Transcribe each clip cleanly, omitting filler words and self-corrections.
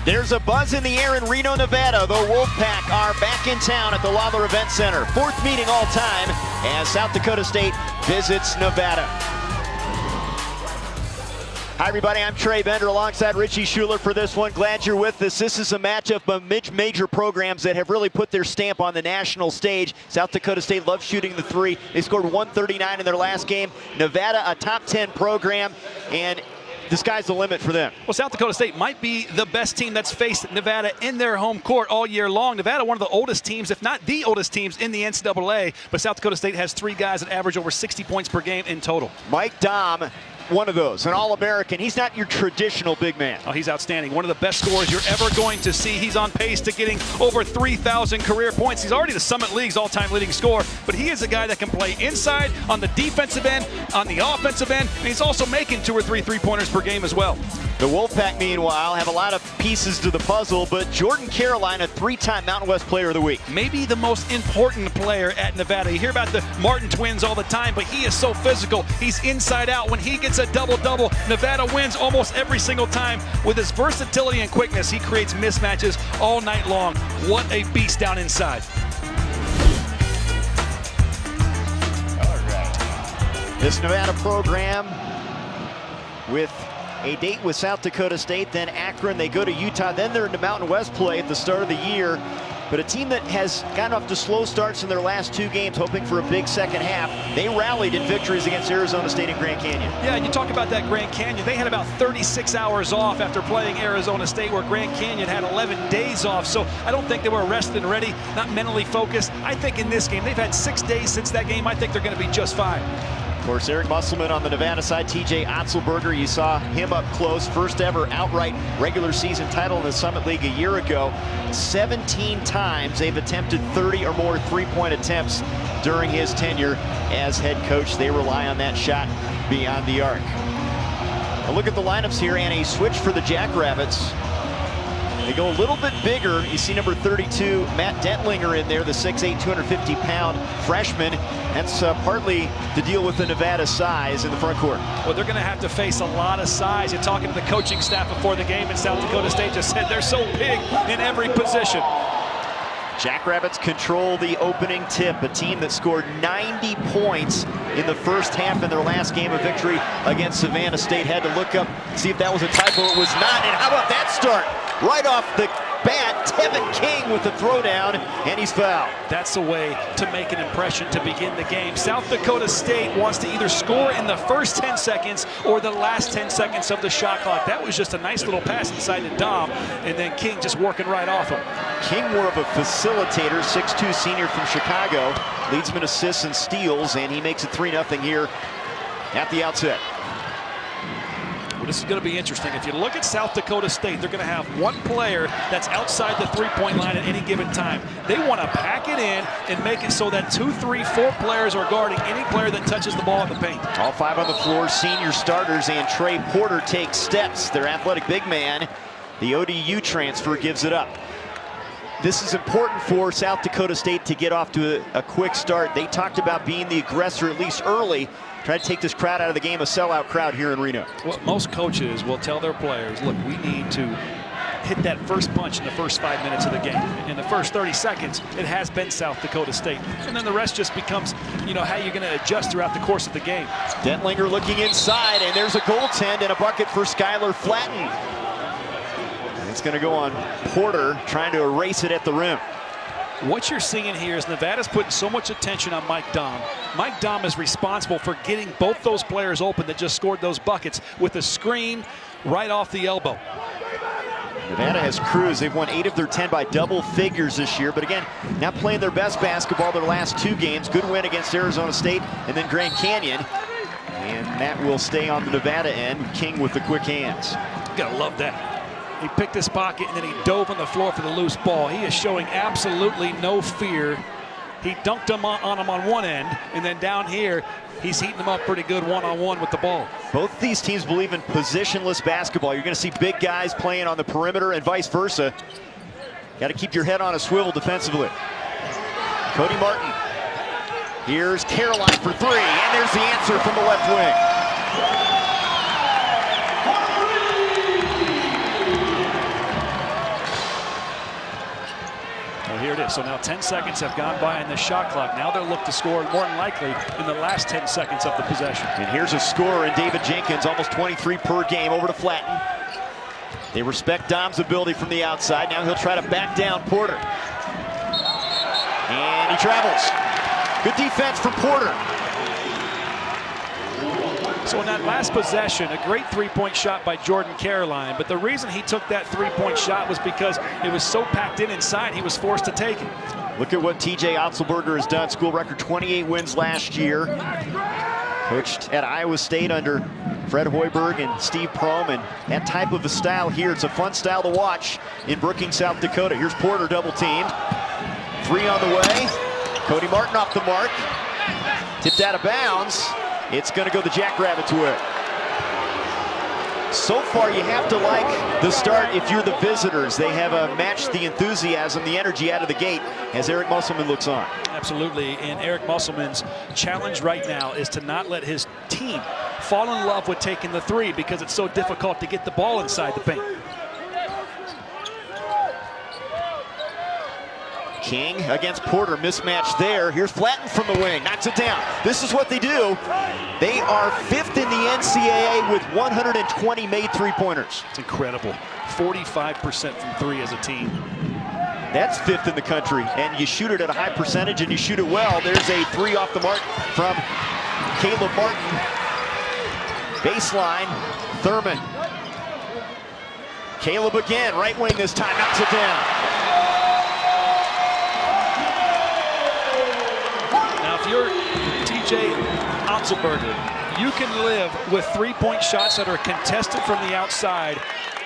There's a buzz in the air in Reno, Nevada. The Wolfpack are back in town at the Lawler Event Center. Fourth meeting all time as South Dakota State visits Nevada. Hi everybody, I'm Trey Bender alongside Richie Schuler for this one. Glad you're with us. This is a matchup of major programs that have really put their stamp on the national stage. South Dakota State loves shooting the three. They scored 139 in their last game. Nevada, a top 10 program, and the sky's the limit for them. Well, South Dakota State might be the best team that's faced Nevada in their home court all year long. Nevada, one of the oldest teams, if not the oldest teams in the NCAA, but South Dakota State has three guys that average over 60 points per game in total. Mike Dahm, one of those, an All-American. He's not your traditional big man. Oh, he's outstanding. One of the best scorers you're ever going to see. He's on pace to getting over 3,000 career points. He's already the Summit League's all-time leading scorer, but he is a guy that can play inside, on the defensive end, on the offensive end, and he's also making 2 or 3 three-pointers per game as well. The Wolfpack, meanwhile, have a lot of pieces to the puzzle, but Jordan Caroline, a 3-time Mountain West Player of the Week. Maybe the most important player at Nevada. You hear about the Martin twins all the time, but he is so physical. He's inside out. When he gets a double-double, Nevada wins almost every single time. With his versatility and quickness, he creates mismatches all night long. What a beast down inside. All right. This Nevada program with a date with South Dakota State, then Akron, they go to Utah, then they're into Mountain West play at the start of the year. But a team that has gotten off to slow starts in their last 2 games, hoping for a big second half. They rallied in victories against Arizona State and Grand Canyon. Yeah, and you talk about that Grand Canyon. They had about 36 hours off after playing Arizona State, where Grand Canyon had 11 days off. So I don't think they were rested and ready, not mentally focused. I think in this game, they've had 6 days since that game. I think they're going to be just fine. Of course, Eric Musselman on the Nevada side, TJ Otzelberger, you saw him up close. First ever outright regular season title in the Summit League a year ago. 17 times they've attempted 30 or more three-point attempts during his tenure as head coach. They rely on that shot beyond the arc. Now look at the lineups here, and a switch for the Jackrabbits. They go a little bit bigger. You see number 32, Matt Dentlinger in there, the 6'8", 250-pound freshman. That's partly to deal with the Nevada size in the front court. Well, they're going to have to face a lot of size. You're talking to the coaching staff before the game, and South Dakota State just said they're so big in every position. Jackrabbits control the opening tip, a team that scored 90 points in the first half in their last game of victory against Savannah State. Had to look up, see if that was a typo. It was not, and how about that start? Right off the bat, Tevin King with the throwdown, and he's fouled. That's a way to make an impression to begin the game. South Dakota State wants to either score in the first 10 seconds or the last 10 seconds of the shot clock. That was just a nice little pass inside to Dom, and then King just working right off him. King more of a facilitator, 6'2" senior from Chicago, leads him in assists and steals, and he makes it 3-0 here at the outset. Well, this is going to be interesting. If you look at South Dakota State, they're going to have one player that's outside the three-point line at any given time. They want to pack it in and make it so that 2, 3, 4 players are guarding any player that touches the ball in the paint. All 5 on the floor, senior starters, and Trey Porter takes steps. Their athletic big man, the ODU transfer, gives it up. This is important for South Dakota State to get off to a quick start. They talked about being the aggressor, at least early, try to take this crowd out of the game, a sellout crowd here in Reno. Well, most coaches will tell their players, look, we need to hit that first punch in the first 5 minutes of the game. In the first 30 seconds, it has been South Dakota State. And then the rest just becomes, you know, how you're going to adjust throughout the course of the game. Dentlinger looking inside, and there's a goaltend and a bucket for Skylar Flatten. It's going to go on Porter, trying to erase it at the rim. What you're seeing here is Nevada's putting so much attention on Mike Dahm. Mike Dahm is responsible for getting both those players open that just scored those buckets with a screen right off the elbow. Nevada has cruised. They've won 8 of their 10 by double figures this year. But again, not playing their best basketball their last 2 games. Good win against Arizona State and then Grand Canyon. And that will stay on the Nevada end. King with the quick hands. You gotta love that. He picked his pocket and then he dove on the floor for the loose ball. He is showing absolutely no fear. He dunked him on him on one end, and then down here, he's heating him up pretty good one-on-one with the ball. Both these teams believe in positionless basketball. You're going to see big guys playing on the perimeter and vice versa. Got to keep your head on a swivel defensively. Cody Martin. Here's Caroline for 3, and there's the answer from the left wing. So now 10 seconds have gone by in the shot clock. Now they'll look to score more than likely in the last 10 seconds of the possession. And here's a scorer in David Jenkins, almost 23 per game, over to Flatten. They respect Dom's ability from the outside. Now he'll try to back down Porter. And he travels. Good defense from Porter. So in that last possession, a great three-point shot by Jordan Caroline, but the reason he took that three-point shot was because it was so packed in inside, he was forced to take it. Look at what TJ Otzelberger has done. School record 28 wins last year. Coached at Iowa State under Fred Hoiberg and Steve Prohm, and that type of a style here, it's a fun style to watch in Brookings, South Dakota. Here's Porter double teamed. 3 on the way. Cody Martin off the mark. Tipped out of bounds. It's going to go the Jackrabbits way. So far, you have to like the start if you're the visitors. They have matched the enthusiasm, the energy out of the gate as Eric Musselman looks on. Absolutely, and Eric Musselman's challenge right now is to not let his team fall in love with taking the three because it's so difficult to get the ball inside the paint. King against Porter, mismatch there. Here's Flatten from the wing, knocks it down. This is what they do. They are 5th in the NCAA with 120 made three-pointers. It's incredible. 45% from 3 as a team. That's 5th in the country, and you shoot it at a high percentage and you shoot it well. There's a 3 off the mark from Caleb Martin. Baseline, Thurman. Caleb again, right wing this time, knocks it down. If you're TJ Otzelberger, you can live with three-point shots that are contested from the outside.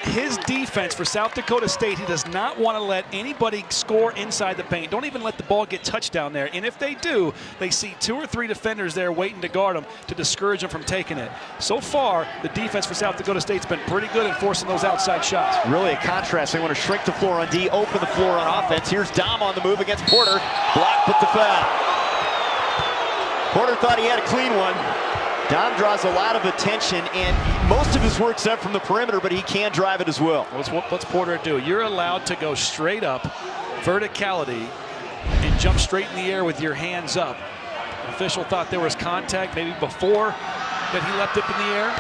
His defense for South Dakota State, he does not want to let anybody score inside the paint. Don't even let the ball get touched down there. And if they do, they see 2 or 3 defenders there waiting to guard them to discourage them from taking it. So far, the defense for South Dakota State's been pretty good in forcing those outside shots. Really a contrast. They want to shrink the floor on D, open the floor on offense. Here's Dom on the move against Porter. Block, put the foul. Porter thought he had a clean one. Dom draws a lot of attention, and most of his work's done from the perimeter, but he can drive it as well. What's Porter do? You're allowed to go straight up, verticality, and jump straight in the air with your hands up. The official thought there was contact maybe before that he leapt up in the air.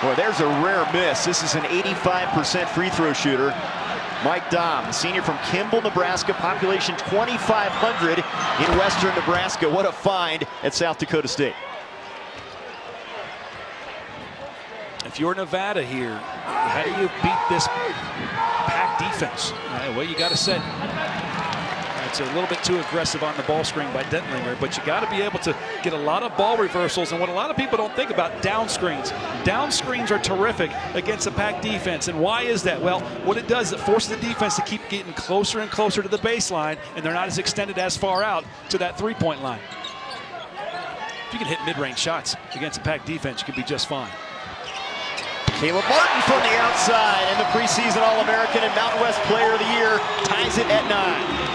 Boy, there's a rare miss. This is an 85% free throw shooter. Mike Dom, senior from Kimball, Nebraska, population 2,500 in western Nebraska. What a find at South Dakota State. If you're Nevada here, how do you beat this packed defense? Well, you got to set. It's a little bit too aggressive on the ball screen by Dentlinger, but you got to be able to get a lot of ball reversals, and what a lot of people don't think about, down screens. Down screens are terrific against a packed defense, and why is that? Well, what it does is it forces the defense to keep getting closer and closer to the baseline, and they're not as extended as far out to that three-point line. If you can hit mid-range shots against a packed defense, you can be just fine. Caleb Martin from the outside, and the preseason All-American and Mountain West Player of the Year ties it at 9.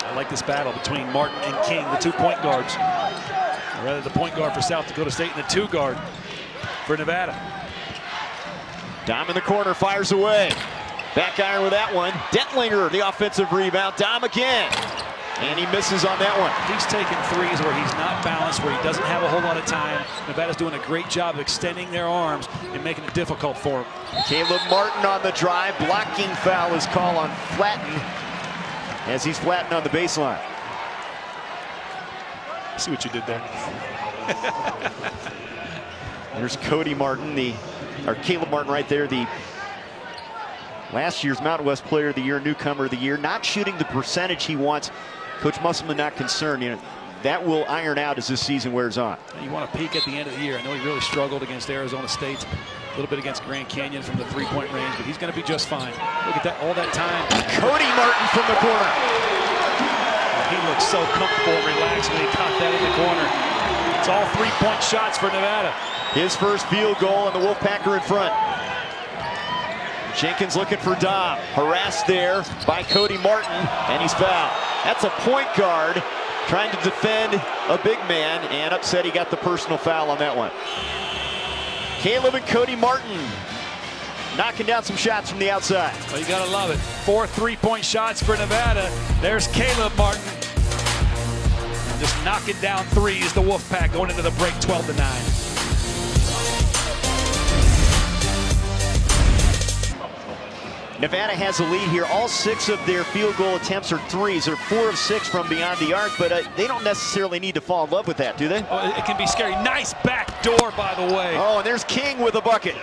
I like this battle between Martin and King, the 2-point guards. Or rather, the point guard for South Dakota State and the 2 guard for Nevada. Dom in the corner, fires away. Back iron with that one. Dentlinger, the offensive rebound. Dom again. And he misses on that one. He's taking threes where he's not balanced, where he doesn't have a whole lot of time. Nevada's doing a great job of extending their arms and making it difficult for him. Caleb Martin on the drive. Blocking foul is called on Flatten as he's flattened on the baseline. See what you did there. There's Cody Martin, or Caleb Martin right there, the last year's Mountain West Player of the Year, newcomer of the year, not shooting the percentage he wants. Coach Musselman not concerned. You know, that will iron out as this season wears on. You want to peak at the end of the year. I know he really struggled against Arizona State, a little bit against Grand Canyon from the three-point range, but he's going to be just fine. Look at that, all that time. Cody Martin from the corner. He looks so comfortable and relaxed when he caught that in the corner. It's all three-point shots for Nevada. His first field goal, and the Wolfpack are in front. Jenkins looking for Dom, harassed there by Cody Martin, and he's fouled. That's a point guard trying to defend a big man, and upset he got the personal foul on that one. Caleb and Cody Martin knocking down some shots from the outside. Well, you gotta love it. 4 3-point shots for Nevada. There's Caleb Martin. Just knocking down threes. The Wolfpack going into the break 12-9. Nevada has a lead here. All 6 of their field goal attempts are threes. They're 4 of 6 from beyond the arc, but they don't necessarily need to fall in love with that, do they? Oh, it can be scary. Nice backdoor, by the way. Oh, and there's King with a bucket.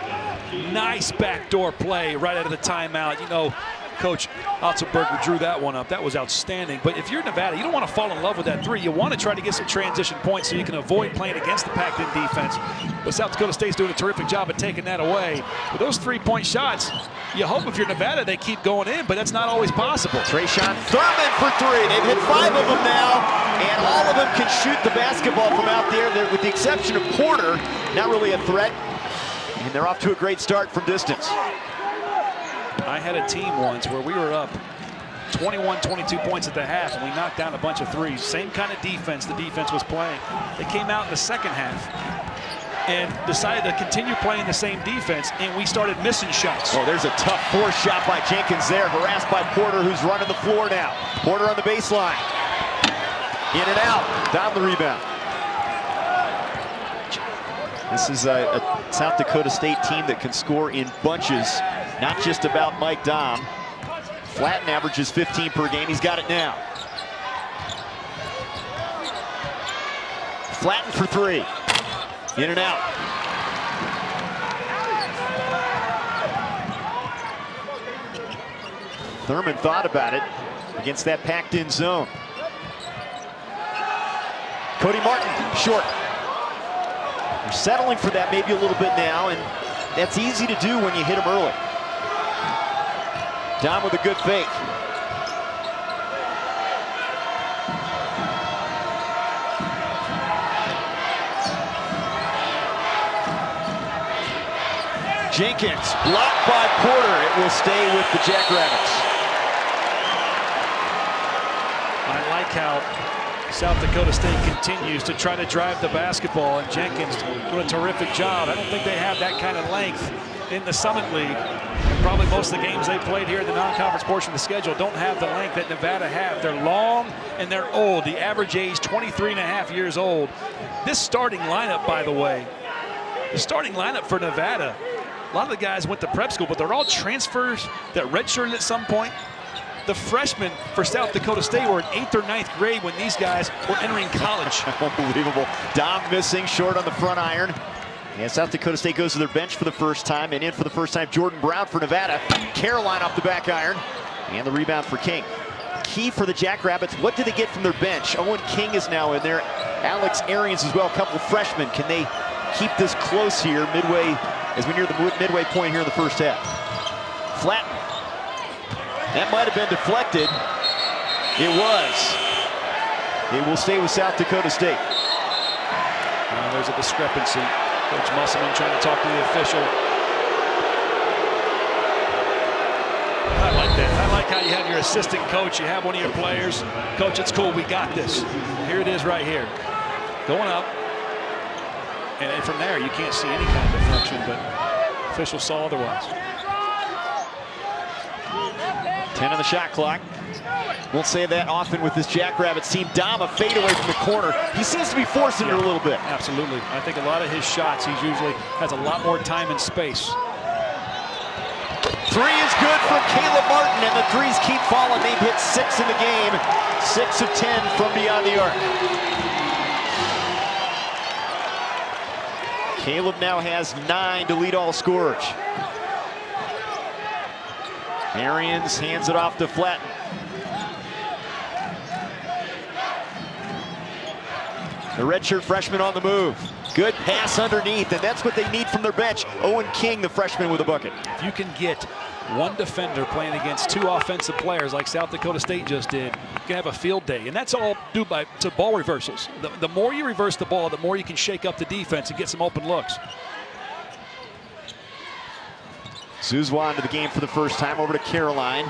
Nice backdoor play right out of the timeout. You know, Coach Otzelberger drew that one up. That was outstanding. But if you're Nevada, you don't want to fall in love with that three. You want to try to get some transition points so you can avoid playing against the packed-in defense. But South Dakota State's doing a terrific job of taking that away. With those 3-point shots, you hope if you're Nevada they keep going in, but that's not always possible. Trayshawn Thurman for 3. They've hit 5 of them now, and all of them can shoot the basketball from out there. They're, with the exception of Porter, not really a threat. And they're off to a great start from distance. I had a team once where we were up 21, 22 points at the half, and we knocked down a bunch of threes. Same kind of defense the defense was playing. They came out in the second half and decided to continue playing the same defense, and we started missing shots. Oh, there's a tough force shot by Jenkins there, harassed by Porter, who's running the floor now. Porter on the baseline. In and out. Down the rebound. This is a South Dakota State team that can score in bunches, not just about Mike Dahm. Flatten averages 15 per game. He's got it now. Flatten for 3. In and out. Thurman thought about it against that packed-in zone. Cody Martin, short. They're settling for that maybe a little bit now, and that's easy to do when you hit them early. Dahm with a good fake. Jenkins, blocked by Porter. It will stay with the Jackrabbits. I like how South Dakota State continues to try to drive the basketball, and Jenkins doing a terrific job. I don't think they have that kind of length in the Summit League. And probably most of the games they played here in the non-conference portion of the schedule don't have the length that Nevada have. They're long and they're old. The average age, 23.5 years old. This starting lineup, by the way, the starting lineup for Nevada, a lot of the guys went to prep school, but they're all transfers that redshirted at some point. The freshmen for South Dakota State were in 8th or 9th grade when these guys were entering college. Unbelievable. Dahm missing, short on the front iron. And South Dakota State goes to their bench for the first time, and in for the first time, Jordan Brown for Nevada. Caroline off the back iron, and the rebound for King. Key for the Jackrabbits, what do they get from their bench? Owen King is now in there. Alex Arians as well, a couple of freshmen. Can they keep this close here midway, as we near the midway point here in the first half? Flatten. That might have been deflected. It was. It will stay with South Dakota State. There's a discrepancy. Coach Musselman trying to talk to the official. I like that. I like how you have your assistant coach. You have one of your players. Coach, it's cool. We got this. Here it is right here. Going up. And from there, you can't see any kind of deflection, but officials saw otherwise. 10 on the shot clock. Won't say that often with this Jackrabbits team. Dahm, a fade away from the corner. He seems to be forcing it a little bit. Absolutely. I think a lot of his shots, he usually has a lot more time and space. 3 is good from Caleb Martin, and the threes keep falling. They've hit 6 in the game. 6 of 10 from beyond the arc. Caleb now has 9 to lead all scorers. Arians hands it off to Flatten. The redshirt freshman on the move. Good pass underneath, and that's what they need from their bench. Owen King, the freshman, with a bucket. If you can get one defender playing against 2 offensive players like South Dakota State just did, you can have a field day. And that's all due to ball reversals. The more you reverse the ball, the more you can shake up the defense and get some open looks. Zuzwa into the game for the first time, over to Caroline.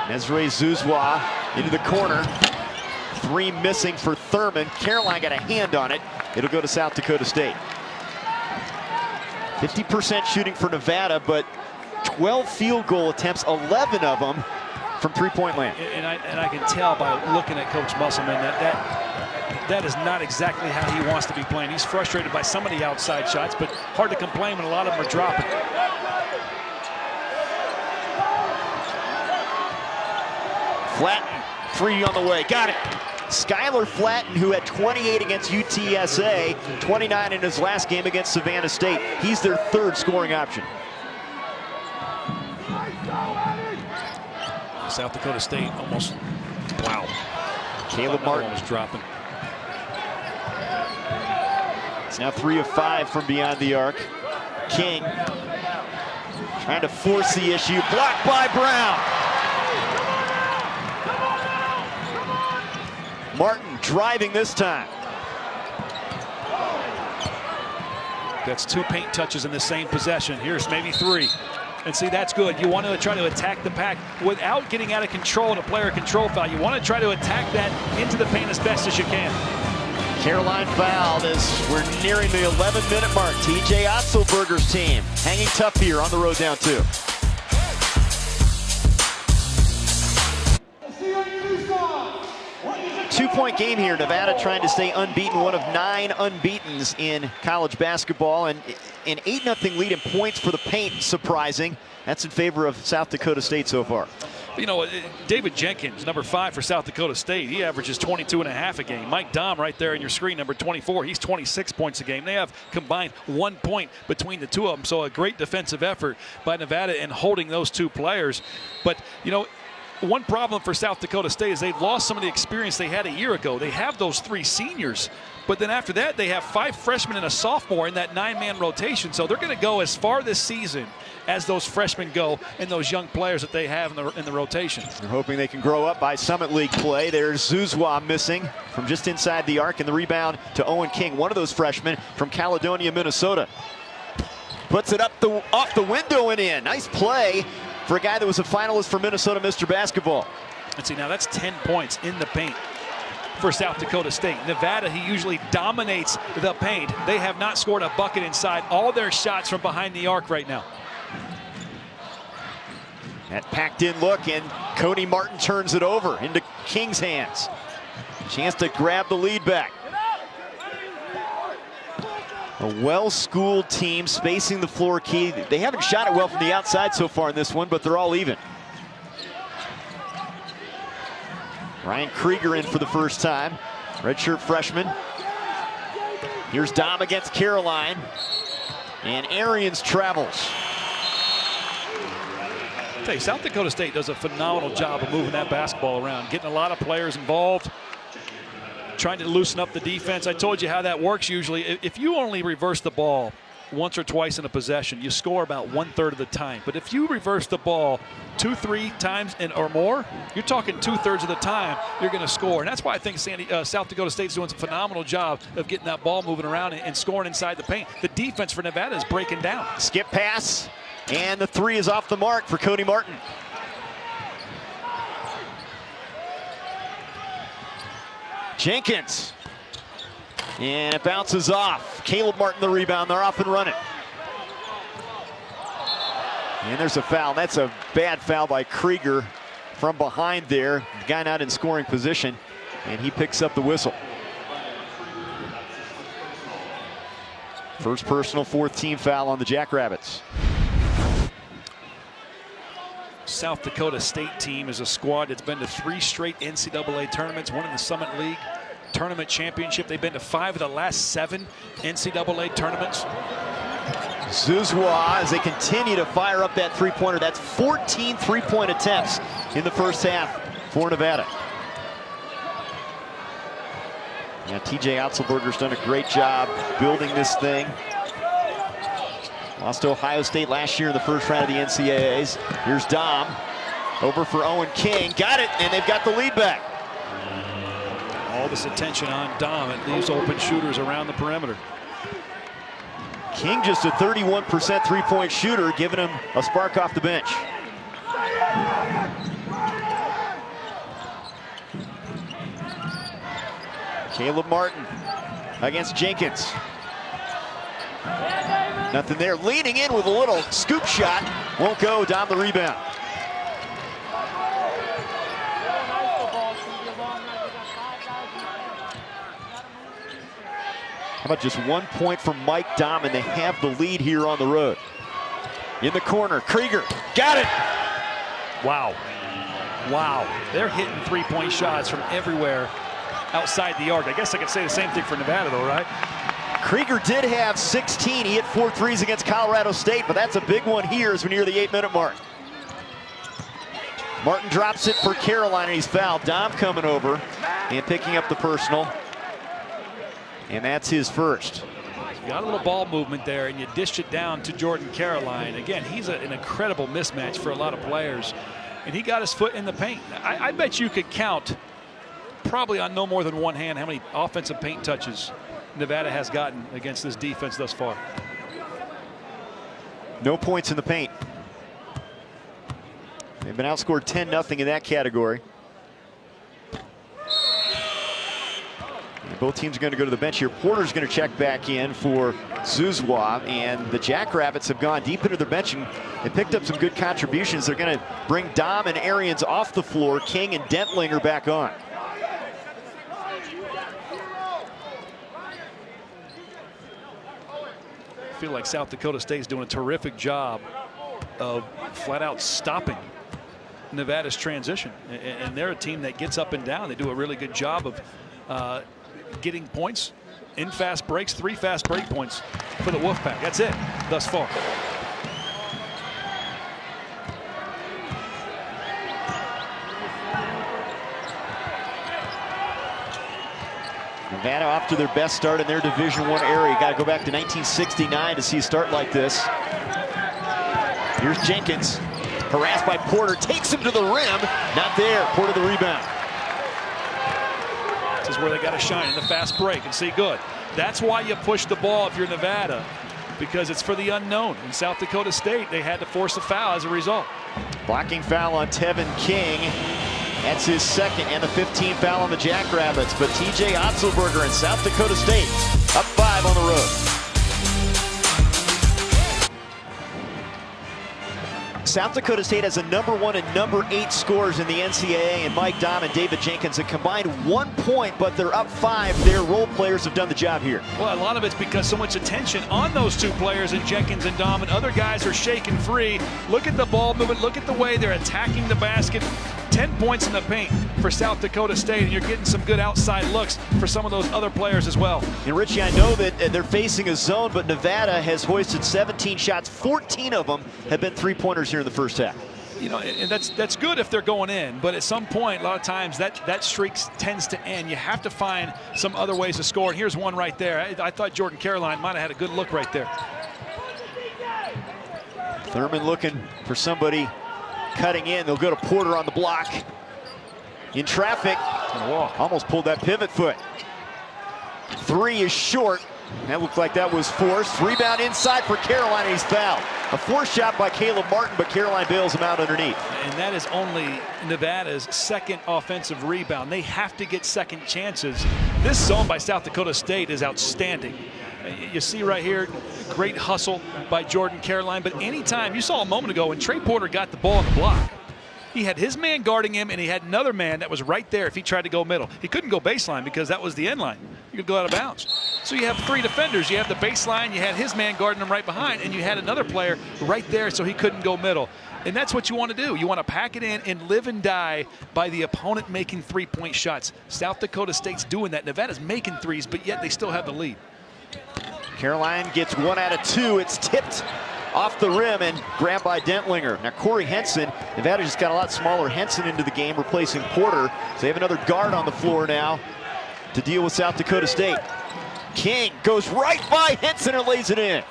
Mesre Zuzwa into the corner. 3 missing for Thurman. Caroline got a hand on it. It'll go to South Dakota State. 50% shooting for Nevada, but 12 field goal attempts, 11 of them from three-point land. And I can tell by looking at Coach Musselman that is not exactly how he wants to be playing. He's frustrated by some of the outside shots, but hard to complain when a lot of them are dropping. Flatten, three on the way, got it. Skylar Flatten, who had 28 against UTSA, 29 in his last game against Savannah State. He's their third scoring option. South Dakota State almost, wow. Caleb Martin was dropping. It's now 3 of 5 from beyond the arc. King trying to force the issue, blocked by Brown. Martin driving this time. That's 2 paint touches in the same possession. Here's maybe 3. And see, that's good. You want to try to attack the pack without getting out of control in a player control foul. You want to try to attack that into the paint as best as you can. Caroline fouled as we're nearing the 11-minute mark. TJ Otzelberger's team hanging tough here on the road down 2. Two-point game here. Nevada trying to stay unbeaten, one of 9 unbeatens in college basketball, and an 8-0 lead in points for the paint, surprising. That's in favor of South Dakota State so far. You know, David Jenkins, number 5 for South Dakota State, he averages 22.5 a game. Mike Dahm right there in your screen, number 24, he's 26 points a game. They have combined 1 point between the two of them, so a great defensive effort by Nevada in holding those 2 players. But, you know, one problem for South Dakota State is they've lost some of the experience they had a year ago. They have those 3 seniors, but then after that they have 5 freshmen and a sophomore in that 9-man rotation. So they're going to go as far this season as those freshmen go and those young players that they have in the rotation. They're hoping they can grow up by Summit League play. There's Zuzwa missing from just inside the arc, and the rebound to Owen King, one of those freshmen from Caledonia, Minnesota. Puts it up off the window and in. Nice play for a guy that was a finalist for Minnesota Mr. Basketball. And see, now that's 10 points in the paint for South Dakota State. Nevada, he usually dominates the paint. They have not scored a bucket inside all their shots from behind the arc right now. That packed in look, and Cody Martin turns it over into King's hands. Chance to grab the lead back. A well-schooled team spacing the floor key. They haven't shot it well from the outside so far in this one, but they're all even. Ryan Krieger in for the first time. Redshirt freshman. Here's Dom against Caroline. And Arians travels. I tell you, South Dakota State does a phenomenal job of moving that basketball around, getting a lot of players involved, trying to loosen up the defense. I told you how that works usually. If you only reverse the ball once or twice in a possession, you score about 1/3 of the time. But if you reverse the ball 2-3 times or more, you're talking 2/3 of the time you're going to score. And that's why I think South Dakota State's doing a phenomenal job of getting that ball moving around and scoring inside the paint. The defense for Nevada is breaking down. Skip pass, and the 3 is off the mark for Cody Martin. Jenkins, and it bounces off. Caleb Martin the rebound. They're off and running. And there's a foul. That's a bad foul by Krieger from behind there. The guy not in scoring position, and he picks up the whistle. First personal, 4th team foul on the Jackrabbits. South Dakota State team is a squad that's been to 3 straight NCAA tournaments, 1 in the Summit League Tournament Championship. They've been to 5 of the last 7 NCAA tournaments. Zuzwa, as they continue to fire up that 3-pointer. That's 14 3-point attempts in the first half for Nevada. Yeah, TJ Otzelberger's done a great job building this thing. Lost to Ohio State last year in the first round of the NCAAs. Here's Dom. Over for Owen King. Got it, and they've got the lead back. All this attention on Dom. It leaves open shooters around the perimeter. King just a 31% 3-point shooter, giving him a spark off the bench. Caleb Martin against Jenkins. Nothing there. Leaning in with a little scoop shot. Won't go. Down the rebound. How about just 1 point from Mike Dahm, and they have the lead here on the road. In the corner, Krieger. Got it! Wow. Wow. They're hitting three-point shots from everywhere outside the arc. I guess I could say the same thing for Nevada, though, right? Krieger did have 16. He hit 4 threes against Colorado State, but that's a big one here as we near the 8-minute mark. Martin drops it for Carolina, and he's fouled. Dahm coming over and picking up the personal. And that's his first. You got a little ball movement there, and you dished it down to Jordan Caroline. Again, he's an incredible mismatch for a lot of players. And he got his foot in the paint. I bet you could count probably on no more than one hand how many offensive paint touches Nevada has gotten against this defense thus far. No points in the paint. They've been outscored 10-0 in that category. And both teams are going to go to the bench here. Porter's going to check back in for Zuzwa, and the Jackrabbits have gone deep into their bench and they picked up some good contributions. They're going to bring Dahm and Arians off the floor. King and Dentlinger back on. I feel like South Dakota State is doing a terrific job of flat out stopping Nevada's transition. And they're a team that gets up and down. They do a really good job of getting points in fast breaks, 3 fast break points for the Wolfpack. That's it thus far. Nevada off to their best start in their Division I area. You got to go back to 1969 to see a start like this. Here's Jenkins, harassed by Porter, takes him to the rim. Not there. Porter the rebound. This is where they got to shine in the fast break and see good. That's why you push the ball if you're Nevada, because it's for the unknown. In South Dakota State, they had to force a foul as a result. Blocking foul on Tevin King. That's his second, and the 15th foul on the Jackrabbits. But TJ Otzelberger and South Dakota State up 5 on the road. South Dakota State has a #1 and #8 scorers in the NCAA, and Mike Dahm and David Jenkins have combined 1 point, but they're up 5. Their role players have done the job here. Well, a lot of it's because so much attention on those two players in Jenkins and Dahm, and other guys are shaking free. Look at the ball movement. Look at the way they're attacking the basket. 10 points in the paint for South Dakota State, and you're getting some good outside looks for some of those other players as well. And Richie, I know that they're facing a zone, but Nevada has hoisted 17 shots. 14 of them have been three-pointers here in the first half. You know, and that's good if they're going in, but at some point, a lot of times that streak tends to end. You have to find some other ways to score, and here's one right there. I thought Jordan Caroline might have had a good look right there. Thurman looking for somebody cutting in. They'll go to Porter on the block. In traffic. Almost pulled that pivot foot. 3 is short. That looked like that was forced. Rebound inside for Carolina. He's fouled. A forced shot by Caleb Martin, but Caroline bails him out underneath. And that is only Nevada's second offensive rebound. They have to get second chances. This zone by South Dakota State is outstanding. You see right here, great hustle by Jordan Caroline, but anytime, you saw a moment ago when Trey Porter got the ball on the block, he had his man guarding him, and he had another man that was right there if he tried to go middle. He couldn't go baseline because that was the end line. You could go out of bounds. So you have 3 defenders. You have the baseline, you had his man guarding him right behind, and you had another player right there so he couldn't go middle. And that's what you want to do. You want to pack it in and live and die by the opponent making 3-point shots. South Dakota State's doing that. Nevada's making threes, but yet they still have the lead. Caroline gets 1 out of 2. It's tipped off the rim and grabbed by Dentlinger. Now Corey Henson, Nevada just got a lot smaller Henson into the game, replacing Porter. So they have another guard on the floor now to deal with South Dakota State. King goes right by Henson and lays it in.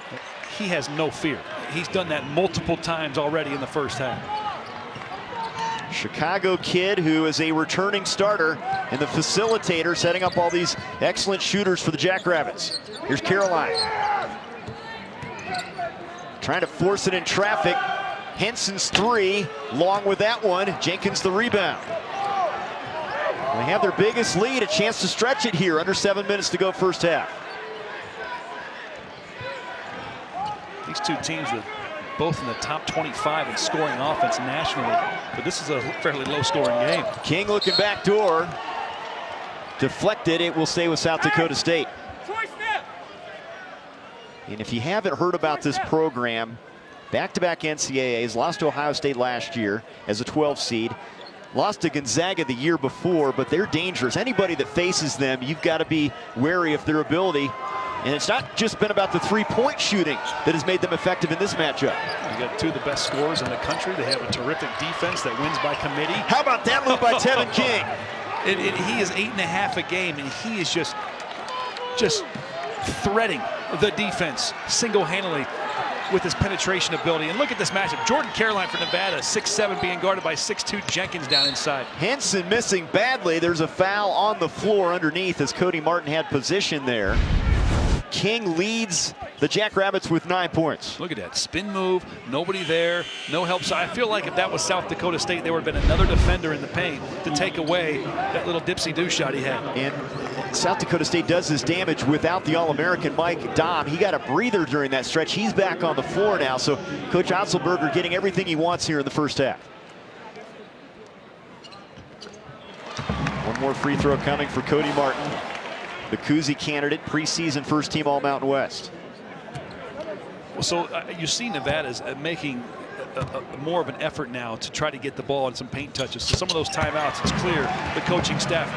He has no fear. He's done that multiple times already in the first half. Chicago kid who is a returning starter and the facilitator, setting up all these excellent shooters for the Jackrabbits. Here's Caroline. Trying to force it in traffic. Henson's 3, long with that one. Jenkins the rebound. They have their biggest lead, a chance to stretch it here. Under 7 minutes to go first half. These two teams were both in the top 25 in scoring offense nationally, but this is a fairly low-scoring game. King looking back door. Deflected. It will stay with South Dakota State. And if you haven't heard about this program, back-to-back NCAAs, lost to Ohio State last year as a 12 seed, lost to Gonzaga the year before, but they're dangerous. Anybody that faces them, you've got to be wary of their ability. And it's not just been about the three-point shooting that has made them effective in this matchup. You got two of the best scorers in the country. They have a terrific defense that wins by committee. How about that move by Tevin King? He is 8.5 a game, and he is just threading the defense single-handedly with his penetration ability. And look at this matchup. Jordan Caroline for Nevada, 6'7", being guarded by 6'2" Jenkins down inside. Henson missing badly. There's a foul on the floor underneath as Cody Martin had position there. King leads the Jackrabbits with 9 points. Look at that spin move, nobody there, no help. So I feel like if that was South Dakota State, there would have been another defender in the paint to take away that little dipsy-do shot he had. And South Dakota State does this damage without the All-American Mike Dahm. He got a breather during that stretch. He's back on the floor now, so Coach Otzelberger getting everything he wants here in the first half. One more free throw coming for Cody Martin, the Cousy candidate, preseason first-team All-Mountain West. Well, so you see Nevada's making more of an effort now to try to get the ball and some paint touches. So some of those timeouts, it's clear the coaching staff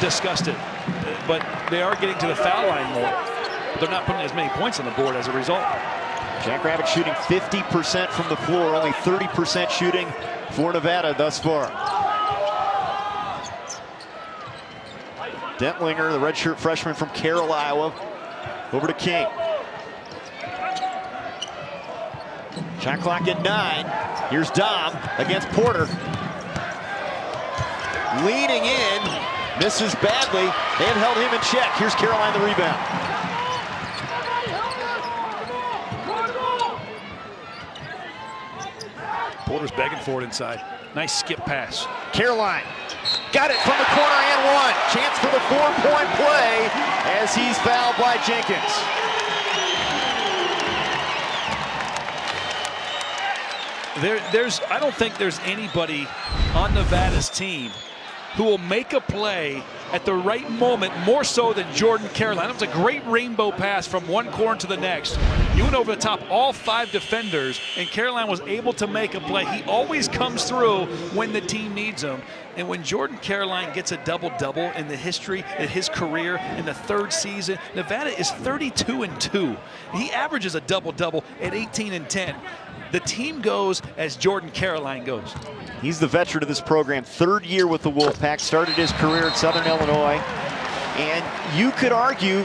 discussed it. But they are getting to the foul line more. But they're not putting as many points on the board as a result. Jackrabbits shooting 50% from the floor, only 30% shooting for Nevada thus far. Dentlinger, the redshirt freshman from Carroll, Iowa, over to King. Shot clock at 9. Here's Dahm against Porter. Leaning in, misses badly. They have held him in check. Here's Caroline the rebound. Porter's begging for it inside. Nice skip pass. Caroline got it from the corner and one. Chance for the 4-point play as he's fouled by Jenkins. I don't think there's anybody on Nevada's team who will make a play at the right moment more so than Jordan Caroline. It was a great rainbow pass from one corner to the next. He went over the top all 5 defenders, and Caroline was able to make a play. He always comes through when the team needs him. And when Jordan Caroline gets a double-double in the history of his career in the 3rd season, Nevada is 32-2. He averages a double-double at 18-10. The team goes as Jordan Caroline goes. He's the veteran of this program, 3rd year with the Wolfpack, started his career at Southern Illinois. And you could argue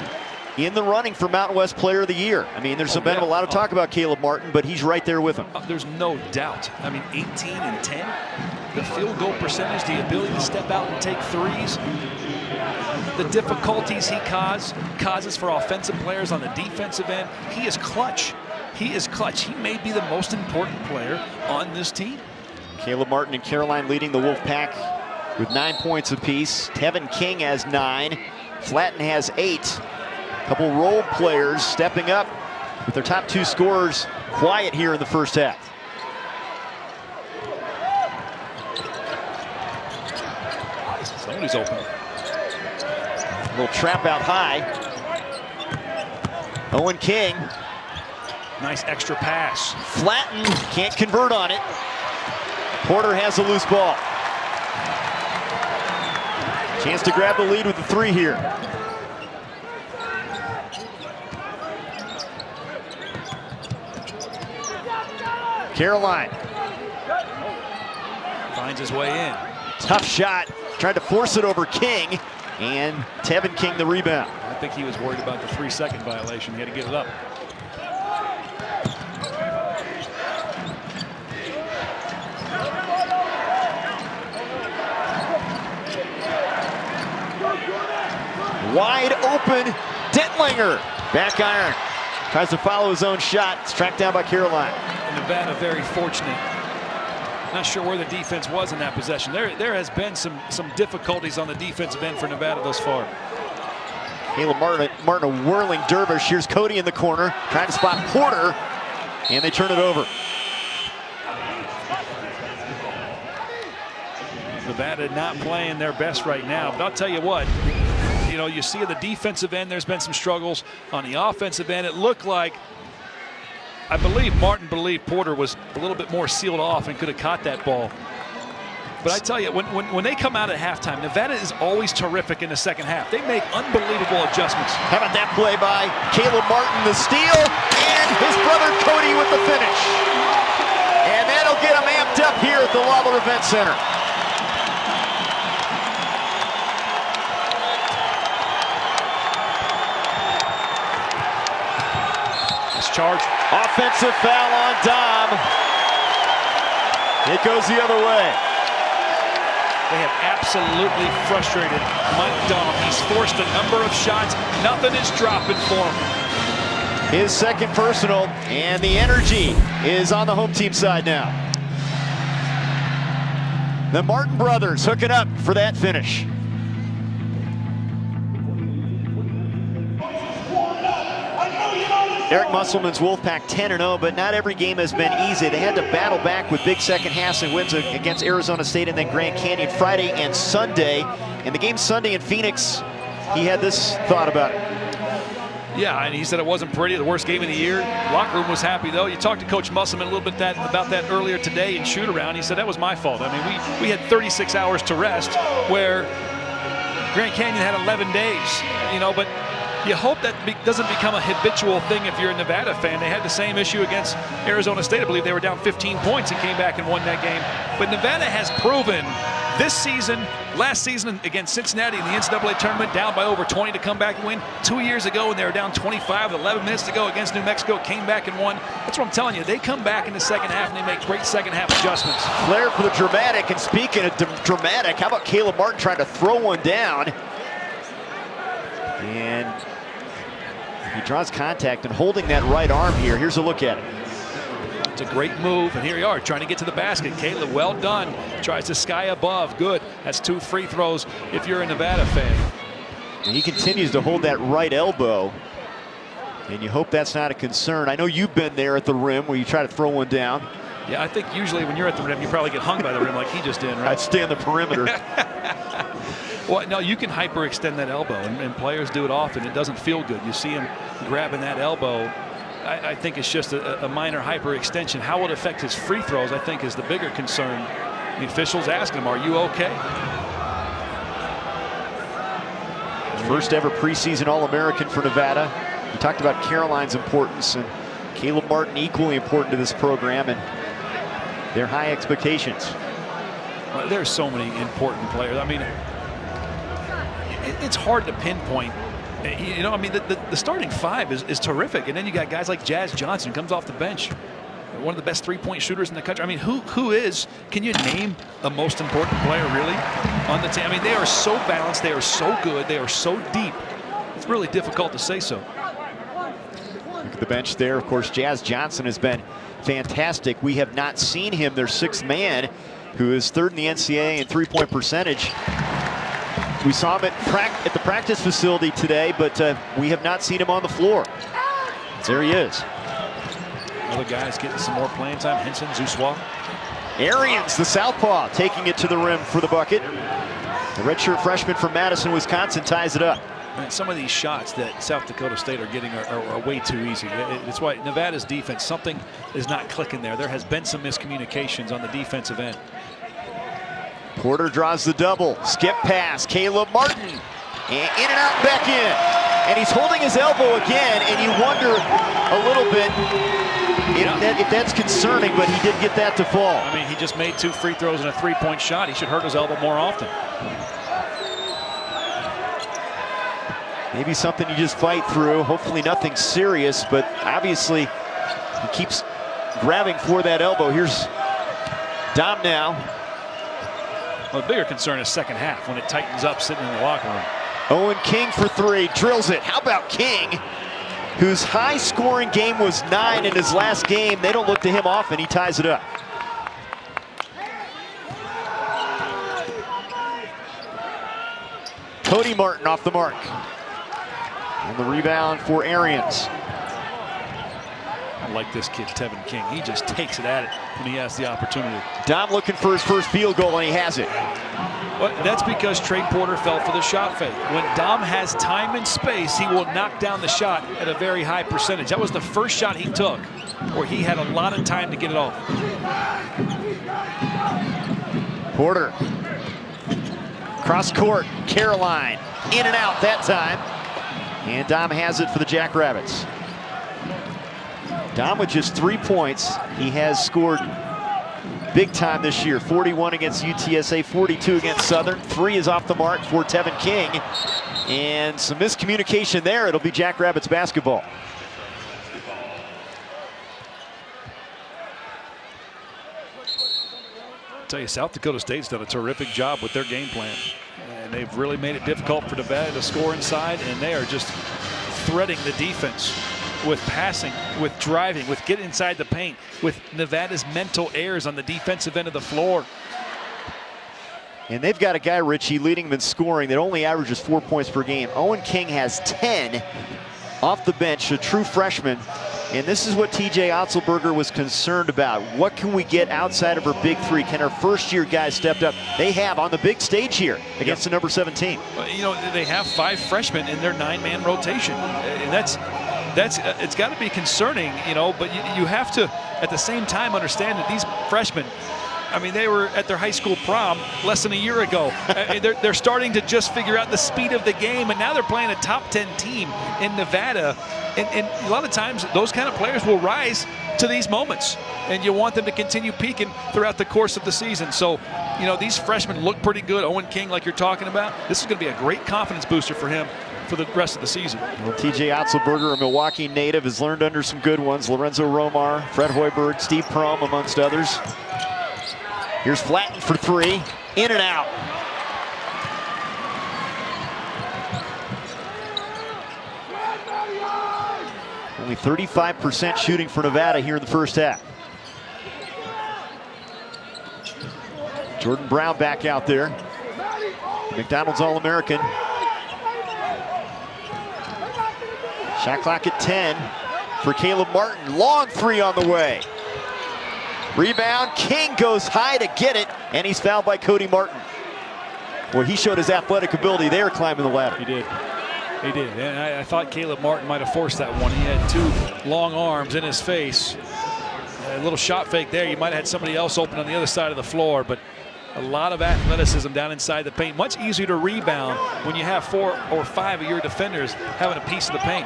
in the running for Mountain West Player of the Year. I mean, there's been a lot of talk about Caleb Martin, but he's right there with him. There's no doubt. I mean, 18-10, the field goal percentage, the ability to step out and take threes, the difficulties he causes for offensive players on the defensive end. He is clutch. He is clutch. He may be the most important player on this team. Caleb Martin and Caroline leading the Wolfpack with 9 points apiece. Tevin King has 9. Flatten has 8. A couple role players stepping up with their top 2 scorers quiet here in the first half. Somebody's open. A little trap out high. Owen King. Nice extra pass. Flatten can't convert on it. Porter has a loose ball. Chance to grab the lead with the 3 here. Caroline. Finds his way in. Tough shot. Tried to force it over King. And Tevin King the rebound. I think he was worried about the 3-second violation. He had to give it up. Wide open, Dentlinger. Back iron. Tries to follow his own shot. It's tracked down by Caroline. And Nevada very fortunate. Not sure where the defense was in that possession. There has been some difficulties on the defensive end for Nevada thus far. Caleb Martin a whirling dervish. Here's Cody in the corner. Trying to spot Porter. And they turn it over. Nevada not playing their best right now, but I'll tell you what, you know, you see at the defensive end there's been some struggles. On the offensive end, it looked like, I believe Martin believed Porter was a little bit more sealed off and could have caught that ball. But I tell you, when they come out at halftime, Nevada is always terrific in the second half. They make unbelievable adjustments. How about that play by Caleb Martin, the steal, and his brother Cody with the finish. And that'll get him amped up here at the Lawler Event Center. Nice charge. Offensive foul on Dom. It goes the other way. They have absolutely frustrated Mike Dom. He's forced a number of shots. Nothing is dropping for him. His second personal, and the energy is on the home team side now. The Martin brothers hooking up for that finish. Eric Musselman's Wolfpack 10-0, but not every game has been easy. They had to battle back with big second halves and wins against Arizona State and then Grand Canyon Friday and Sunday. In the game Sunday in Phoenix, he had this thought about it. Yeah, and he said it wasn't pretty, the worst game of the year. Locker room was happy, though. You talked to Coach Musselman a little bit about that earlier today in shoot-around. He said that was my fault. I mean, we had 36 hours to rest, where Grand Canyon had 11 days, you know, but you hope that doesn't become a habitual thing if you're a Nevada fan. They had the same issue against Arizona State. I believe they were down 15 points and came back and won that game. But Nevada has proven this season, last season against Cincinnati in the NCAA tournament, down by over 20 to come back and win. 2 years ago, when they were down 25 with 11 minutes to go against New Mexico, came back and won. That's what I'm telling you. They come back in the second half and they make great second half adjustments. Flair for the dramatic, and speaking of dramatic, how about Caleb Martin trying to throw one down? And he draws contact and holding that right arm here. Here's a look at it. It's a great move, and here you are trying to get to the basket. Caleb, well done. Tries to sky above. Good. That's 2 free throws if you're a Nevada fan. And he continues to hold that right elbow, and you hope that's not a concern. I know you've been there at the rim where you try to throw one down. Yeah, I think usually when you're at the rim, you probably get hung by the rim like he just did, right? I'd stay on the perimeter. Well, no, you can hyperextend that elbow, and players do it often. It doesn't feel good. You see him grabbing that elbow. I think it's just a minor hyperextension. How it affects his free throws, I think, is the bigger concern. The officials asking him, are you okay? First ever preseason All-American for Nevada. We talked about Caroline's importance, and Caleb Martin equally important to this program and their high expectations. Well, there's so many important players. I mean, it's hard to pinpoint. You know, I mean, the starting 5 is terrific, and then you got guys like Jazz Johnson comes off the bench, one of the best three-point shooters in the country. I mean, who is? Can you name the most important player really on the team? I mean, they are so balanced, they are so good, they are so deep. It's really difficult to say so. Look at the bench there. Of course, Jazz Johnson has been fantastic. We have not seen him, their 6th man, who is 3rd in the NCAA in three-point percentage. We saw him at the practice facility today, but we have not seen him on the floor. There he is. Other guys getting some more playing time. Henson, Zousois. Arians, the southpaw, taking it to the rim for the bucket. The redshirt freshman from Madison, Wisconsin, ties it up. Man, some of these shots that South Dakota State are getting are way too easy. It's why Nevada's defense, something is not clicking there. There has been some miscommunications on the defensive end. Porter draws the double. Skip pass. Caleb Martin. And in and out, back in. And he's holding his elbow again, and you wonder a little bit if that's concerning, but he did get that to fall. I mean, he just made 2 free throws and a 3-point shot. He should hurt his elbow more often. Maybe something you just fight through. Hopefully nothing serious, but obviously he keeps grabbing for that elbow. Here's Dom now. Well, the bigger concern is second half when it tightens up sitting in the locker room. Owen King for 3, drills it. How about King, whose high scoring game was 9 in his last game? They don't look to him often. He ties it up. Cody Martin off the mark. And the rebound for Arians. I like this kid, Tevin King. He just takes it at it when he has the opportunity. Dom looking for his first field goal, and he has it. Well, that's because Trey Porter fell for the shot fake. When Dom has time and space, he will knock down the shot at a very high percentage. That was the first shot he took, where he had a lot of time to get it off. Porter. Cross court, Caroline. In and out that time. And Dom has it for the Jackrabbits. Dom with just 3 points. He has scored big time this year. 41 against UTSA, 42 against Southern. 3 is off the mark for Tevin King. And some miscommunication there. It'll be Jackrabbits basketball. I'll tell you, South Dakota State's done a terrific job with their game plan. And they've really made it difficult for Nevada to score inside, and they are just threading the defense with passing, with driving, with getting inside the paint, with Nevada's mental errors on the defensive end of the floor. And they've got a guy, Richie, leading them in scoring that only averages 4 points per game. Owen King has 10 off the bench, a true freshman. And this is what TJ Otzelberger was concerned about. What can we get outside of her big three? Can our first-year guys step up? They have on the big stage here against the number 17. You know, they have 5 freshmen in their 9-man rotation. And it's got to be concerning, you know, but you have to, at the same time, understand that these freshmen, I mean, they were at their high school prom less than a year ago. They're starting to just figure out the speed of the game, and now they're playing a top 10 team in Nevada. And a lot of times, those kind of players will rise to these moments, and you want them to continue peaking throughout the course of the season. So, you know, these freshmen look pretty good. Owen King, like you're talking about, this is going to be a great confidence booster for him for the rest of the season. Well, TJ Otzelberger, a Milwaukee native, has learned under some good ones. Lorenzo Romar, Fred Hoiberg, Steve Prohm, amongst others. Here's Flatten for 3, in and out. Only 35% shooting for Nevada here in the first half. Jordan Brown back out there. McDonald's All-American. Shot clock at 10 for Caleb Martin. Long 3 on the way. Rebound, King goes high to get it, and he's fouled by Cody Martin. Well, he showed his athletic ability there climbing the ladder. He did. He did. And I thought Caleb Martin might have forced that one. He had 2 long arms in his face. A little shot fake there. You might have had somebody else open on the other side of the floor, but a lot of athleticism down inside the paint. Much easier to rebound when you have 4 or 5 of your defenders having a piece of the paint.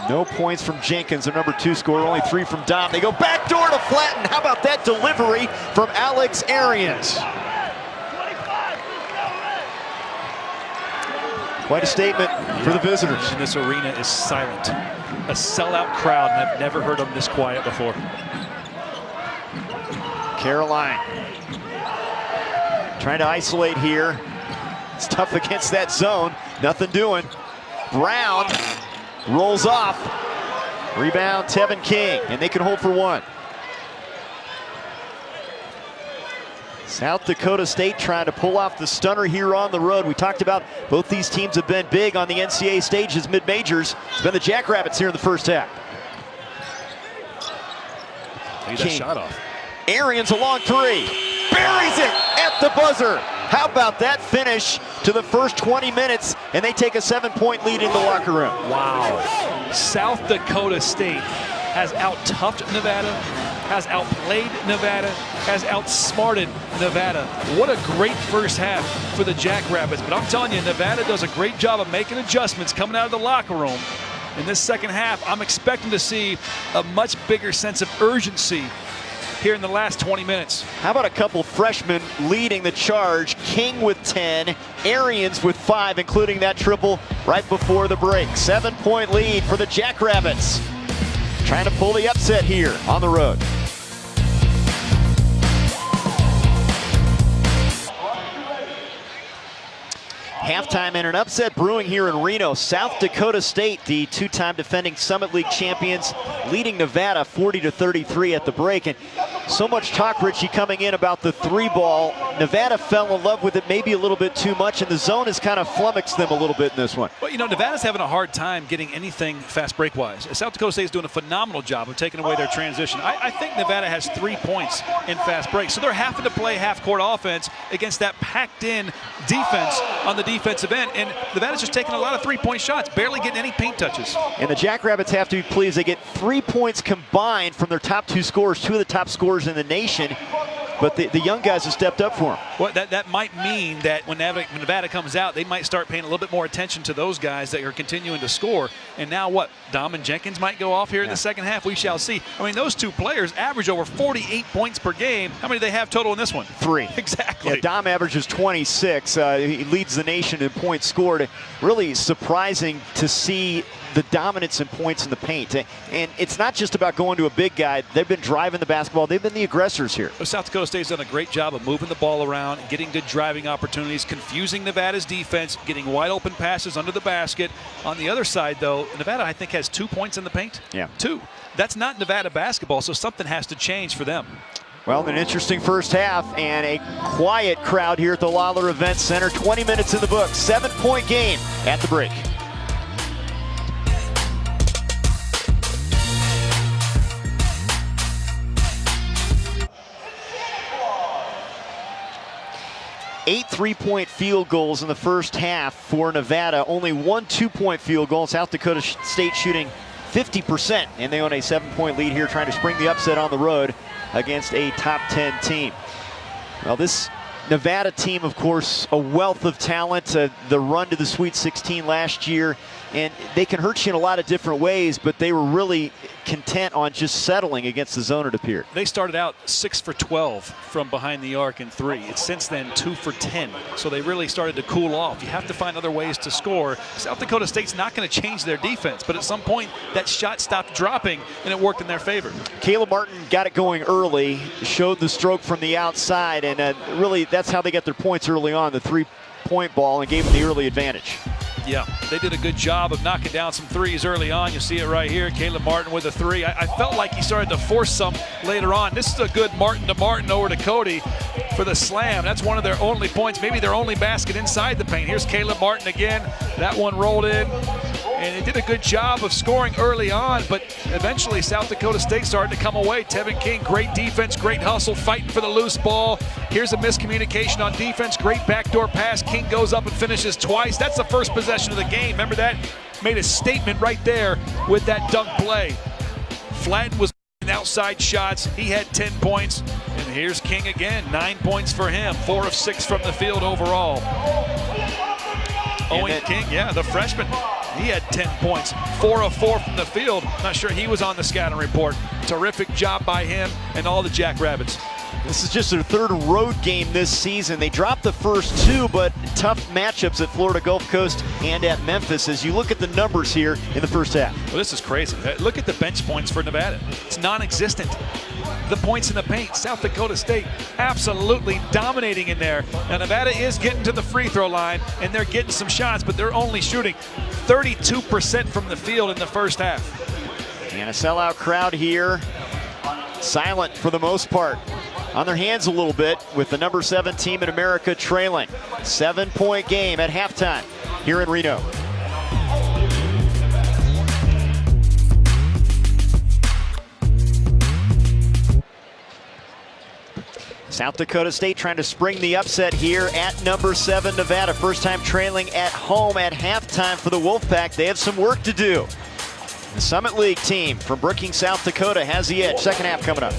No points from Jenkins, the number 2 scorer, only 3 from Dom. They go backdoor to Flatten. How about that delivery from Alex Arians? Quite a statement for the visitors. And this arena is silent. A sellout crowd, and I've never heard them this quiet before. Caroline trying to isolate here. It's tough against that zone. Nothing doing. Brown rolls off. Rebound, Tevin King, and they can hold for 1. South Dakota State trying to pull off the stunner here on the road. We talked about both these teams have been big on the NCAA stages, mid-majors. It's been the Jackrabbits here in the first half. Take that shot off. Arians a long 3. Buries it at the buzzer. How about that finish to the first 20 minutes, and they take a 7-point lead in the locker room. Wow. South Dakota State has out-toughed Nevada, has outplayed Nevada, has outsmarted Nevada. What a great first half for the Jackrabbits. But I'm telling you, Nevada does a great job of making adjustments coming out of the locker room. In this second half, I'm expecting to see a much bigger sense of urgency here in the last 20 minutes. How about a couple freshmen leading the charge? King with 10, Arians with 5, including that triple right before the break. 7-point lead for the Jackrabbits. Trying to pull the upset here on the road. Halftime and an upset brewing here in Reno. South Dakota State, the 2-time defending Summit League champions, leading Nevada 40-33 at the break. And So much talk, Richie, coming in about the 3-ball. Nevada fell in love with it maybe a little bit too much, and the zone has kind of flummoxed them a little bit in this one. Well, you know, Nevada's having a hard time getting anything fast break-wise. South Dakota State is doing a phenomenal job of taking away their transition. I think Nevada has 3 points in fast break, so they're having to play half-court offense against that packed-in defense on the defensive end, and Nevada's just taking a lot of 3-point shots, barely getting any paint touches. And the Jackrabbits have to be pleased. They get 3 points combined from their top 2 scorers, 2 of the top scorers in the nation. But the young guys have stepped up for them. Well, that might mean that when Nevada comes out, they might start paying a little bit more attention to those guys that are continuing to score. And now what? Dom and Jenkins might go off here in the second half. We shall see. I mean, those 2 players average over 48 points per game. How many do they have total in this one? 3. Exactly. Yeah, Dom averages 26. He leads the nation in points scored. Really surprising to see the dominance in points in the paint. And it's not just about going to a big guy. They've been driving the basketball. They've been the aggressors here. Well, South Dakota State's done a great job of moving the ball around, getting good driving opportunities, confusing Nevada's defense, getting wide open passes under the basket. On the other side, though, Nevada, I think, has 2 points in the paint. Yeah. 2. That's not Nevada basketball, so something has to change for them. Well, an interesting first half and a quiet crowd here at the Lawler Event Center. 20 minutes in the book. 7-point game at the break. Eight 3-point field goals in the first half for Nevada. Only 1 2-point field goal. South Dakota State shooting 50%, and they own a 7-point lead here, trying to spring the upset on the road against a top 10 team. Well, this Nevada team, of course, a wealth of talent. The run to the Sweet 16 last year, and they can hurt you in a lot of different ways, but they were really content on just settling against the zone, it appeared. They started out 6 for 12 from behind the arc in 3. It's since then 2 for 10. So they really started to cool off. You have to find other ways to score. South Dakota State's not going to change their defense, but at some point that shot stopped dropping and it worked in their favor. Caleb Martin got it going early, showed the stroke from the outside, and really that's how they get their points early on, the 3-point ball, and gave them the early advantage. Yeah, they did a good job of knocking down some threes early on. You see it right here. Caleb Martin with a 3. I felt like he started to force some later on. This is a good Martin to Martin over to Cody for the slam. That's one of their only points, maybe their only basket inside the paint. Here's Caleb Martin again. That one rolled in. And it did a good job of scoring early on, but eventually South Dakota State started to come away. Tevin King, great defense, great hustle, fighting for the loose ball. Here's a miscommunication on defense. Great backdoor pass. King goes up and finishes twice. That's the first possession of the game. Remember that? Made a statement right there with that dunk play. Flatton was outside shots. He had 10 points. And here's King again. 9 points for him. 4 of 6 from the field overall. Owen King, yeah, the freshman. He had 10 points, 4 of 4 from the field. Not sure he was on the scouting report. Terrific job by him and all the Jackrabbits. This is just their 3rd road game this season. They dropped the first 2, but tough matchups at Florida Gulf Coast and at Memphis as you look at the numbers here in the first half. Well, this is crazy. Look at the bench points for Nevada. It's non-existent. The points in the paint, South Dakota State absolutely dominating in there. Now Nevada is getting to the free throw line and they're getting some shots, but they're only shooting 32% from the field in the first half. And a sellout crowd here, silent for the most part. On their hands a little bit with the number 7 team in America trailing. 7-point game at halftime here in Reno. South Dakota State trying to spring the upset here at number 7 Nevada. First time trailing at home at halftime for the Wolfpack. They have some work to do. The Summit League team from Brookings, South Dakota has the edge. Second half coming up.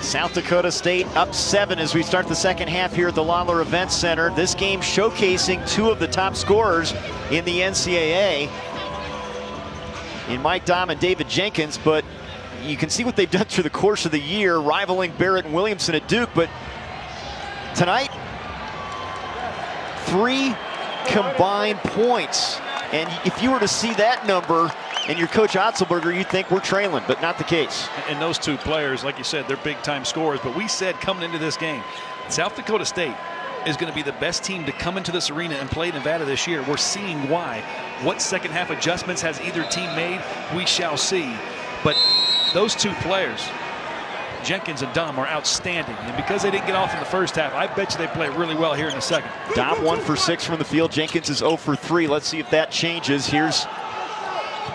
South Dakota State up 7 as we start the second half here at the Lawler Event Center. This game showcasing 2 of the top scorers in the NCAA in Mike Dom and David Jenkins, but you can see what they've done through the course of the year, rivaling Barrett and Williamson at Duke. But tonight, 3 combined points. And if you were to see that number and you're Coach Otzelberger, you'd think we're trailing, but not the case. And those 2 players, like you said, they're big-time scorers. But we said coming into this game, South Dakota State is going to be the best team to come into this arena and play Nevada this year. We're seeing why. What second half adjustments has either team made? We shall see. But those two players, Jenkins and Dom, are outstanding. And because they didn't get off in the first half, I bet you they play really well here in the second. Dom 1 for 6 from the field. Jenkins is 0 for 3. Let's see if that changes. Here's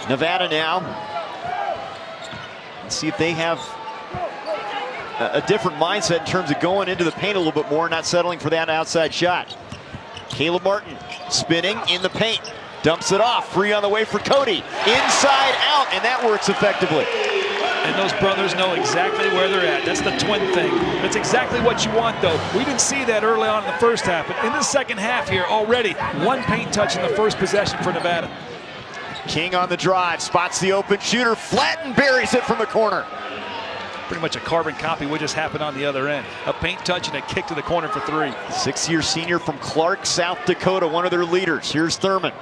Nevada now. Let's see if they have a different mindset in terms of going into the paint a little bit more, not settling for that outside shot. Caleb Martin spinning in the paint. Dumps it off. Free on the way for Cody. Inside out, and that works effectively. And those brothers know exactly where they're at. That's the twin thing. That's exactly what you want, though. We didn't see that early on in the first half, but in the second half here already, one paint touch in the first possession for Nevada. King on the drive, spots the open shooter, Flatten buries it from the corner. Pretty much a carbon copy what just happened on the other end. A paint touch and a kick to the corner for 3. 6-year senior from Clark, South Dakota, one of their leaders. Here's Thurman.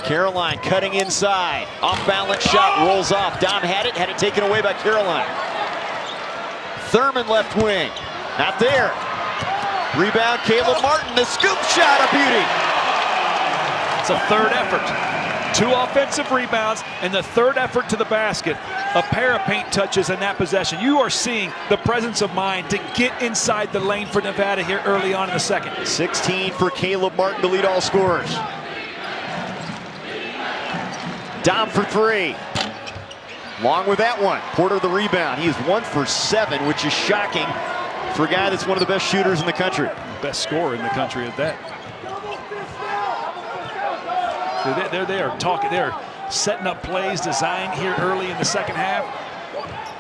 Caroline cutting inside. Off-balance shot, rolls off. Dom had it taken away by Caroline. Thurman left wing, not there. Rebound, Caleb Martin, the scoop shot, a beauty. It's a third effort. 2 offensive rebounds and the third effort to the basket. A pair of paint touches in that possession. You are seeing the presence of mind to get inside the lane for Nevada here early on in the second. 16 for Caleb Martin to lead all scorers. Dom for 3. Long with that one. Porter the rebound. He is 1 for 7, which is shocking for a guy that's one of the best shooters in the country. Best scorer in the country at that. They're talking. They're setting up plays, design here early in the second half.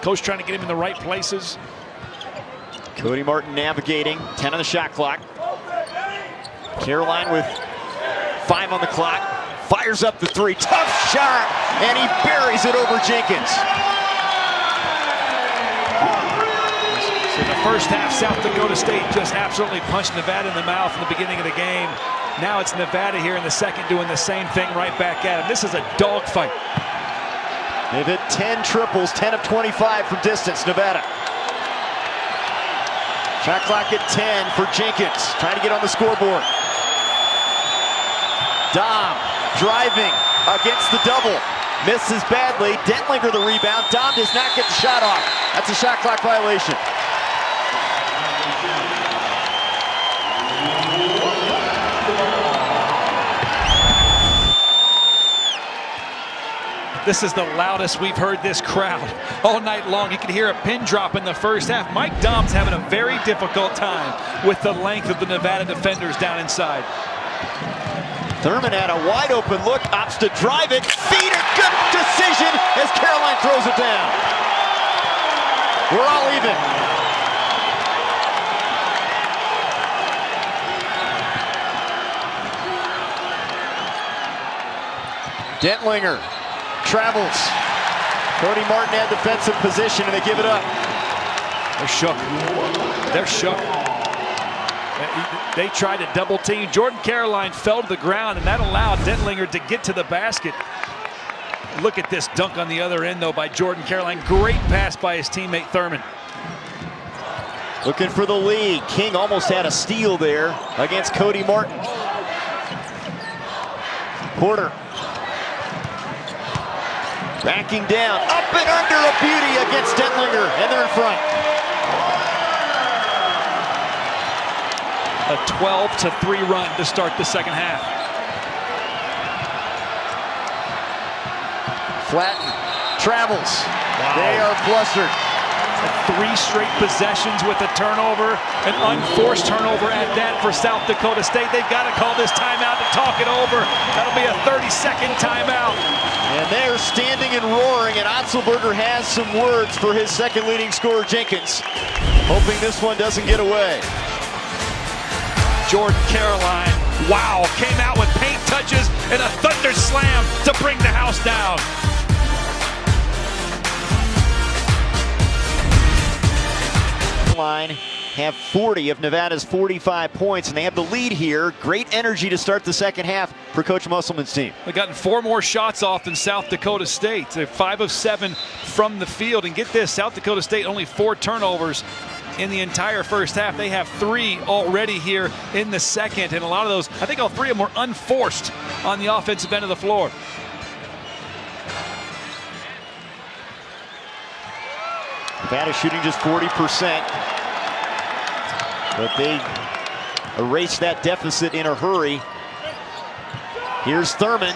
Coach trying to get him in the right places. Cody Martin navigating. 10 on the shot clock. Caroline with 5 on the clock. Fires up the 3. Tough shot, and he buries it over Jenkins. So in the first half, South Dakota State just absolutely punched Nevada in the mouth in the beginning of the game. Now it's Nevada here in the second doing the same thing right back at him. This is a dogfight. They've hit 10 triples, 10 of 25 from distance, Nevada. Shot clock at 10 for Jenkins, trying to get on the scoreboard. Dom driving against the double. Misses badly. Dentlinger the rebound. Dom does not get the shot off. That's a shot clock violation. This is the loudest we've heard this crowd all night long. You can hear a pin drop in the first half. Mike Dom's having a very difficult time with the length of the Nevada defenders down inside. Thurman had a wide open look, opts to drive it. Feeder, good decision as Caroline throws it down. We're all even. Dentlinger travels. Cody Martin had defensive position and they give it up. They're shook. They're shook. They tried to double team. Jordan Caroline fell to the ground, and that allowed Dentlinger to get to the basket. Look at this dunk on the other end, though, by Jordan Caroline. Great pass by his teammate Thurman. Looking for the lead. King almost had a steal there against Cody Martin. Porter. Backing down, up and under, a beauty against Dentlinger, and they're in front. A 12-3 run to start the second half. Flatten, travels. Wow. They are flustered. 3 straight possessions with a turnover, an unforced turnover at that for South Dakota State. They've got to call this timeout to talk it over. That'll be a 30-second timeout. And they're standing and roaring, and Otzelberger has some words for his second leading scorer, Jenkins, hoping this one doesn't get away. Jordan Caroline, wow, came out with paint touches and a thunder slam to bring the house down. Line have 40 of Nevada's 45 points, and they have the lead here. Great energy to start the second half for Coach Musselman's team. They've gotten 4 more shots off than South Dakota State. They're 5 of 7 from the field, and get this, South Dakota State only 4 turnovers in the entire first half. They have 3 already here in the second, and a lot of those, I think all 3 of them were unforced on the offensive end of the floor. Nevada shooting just 40%. But they erased that deficit in a hurry. Here's Thurman.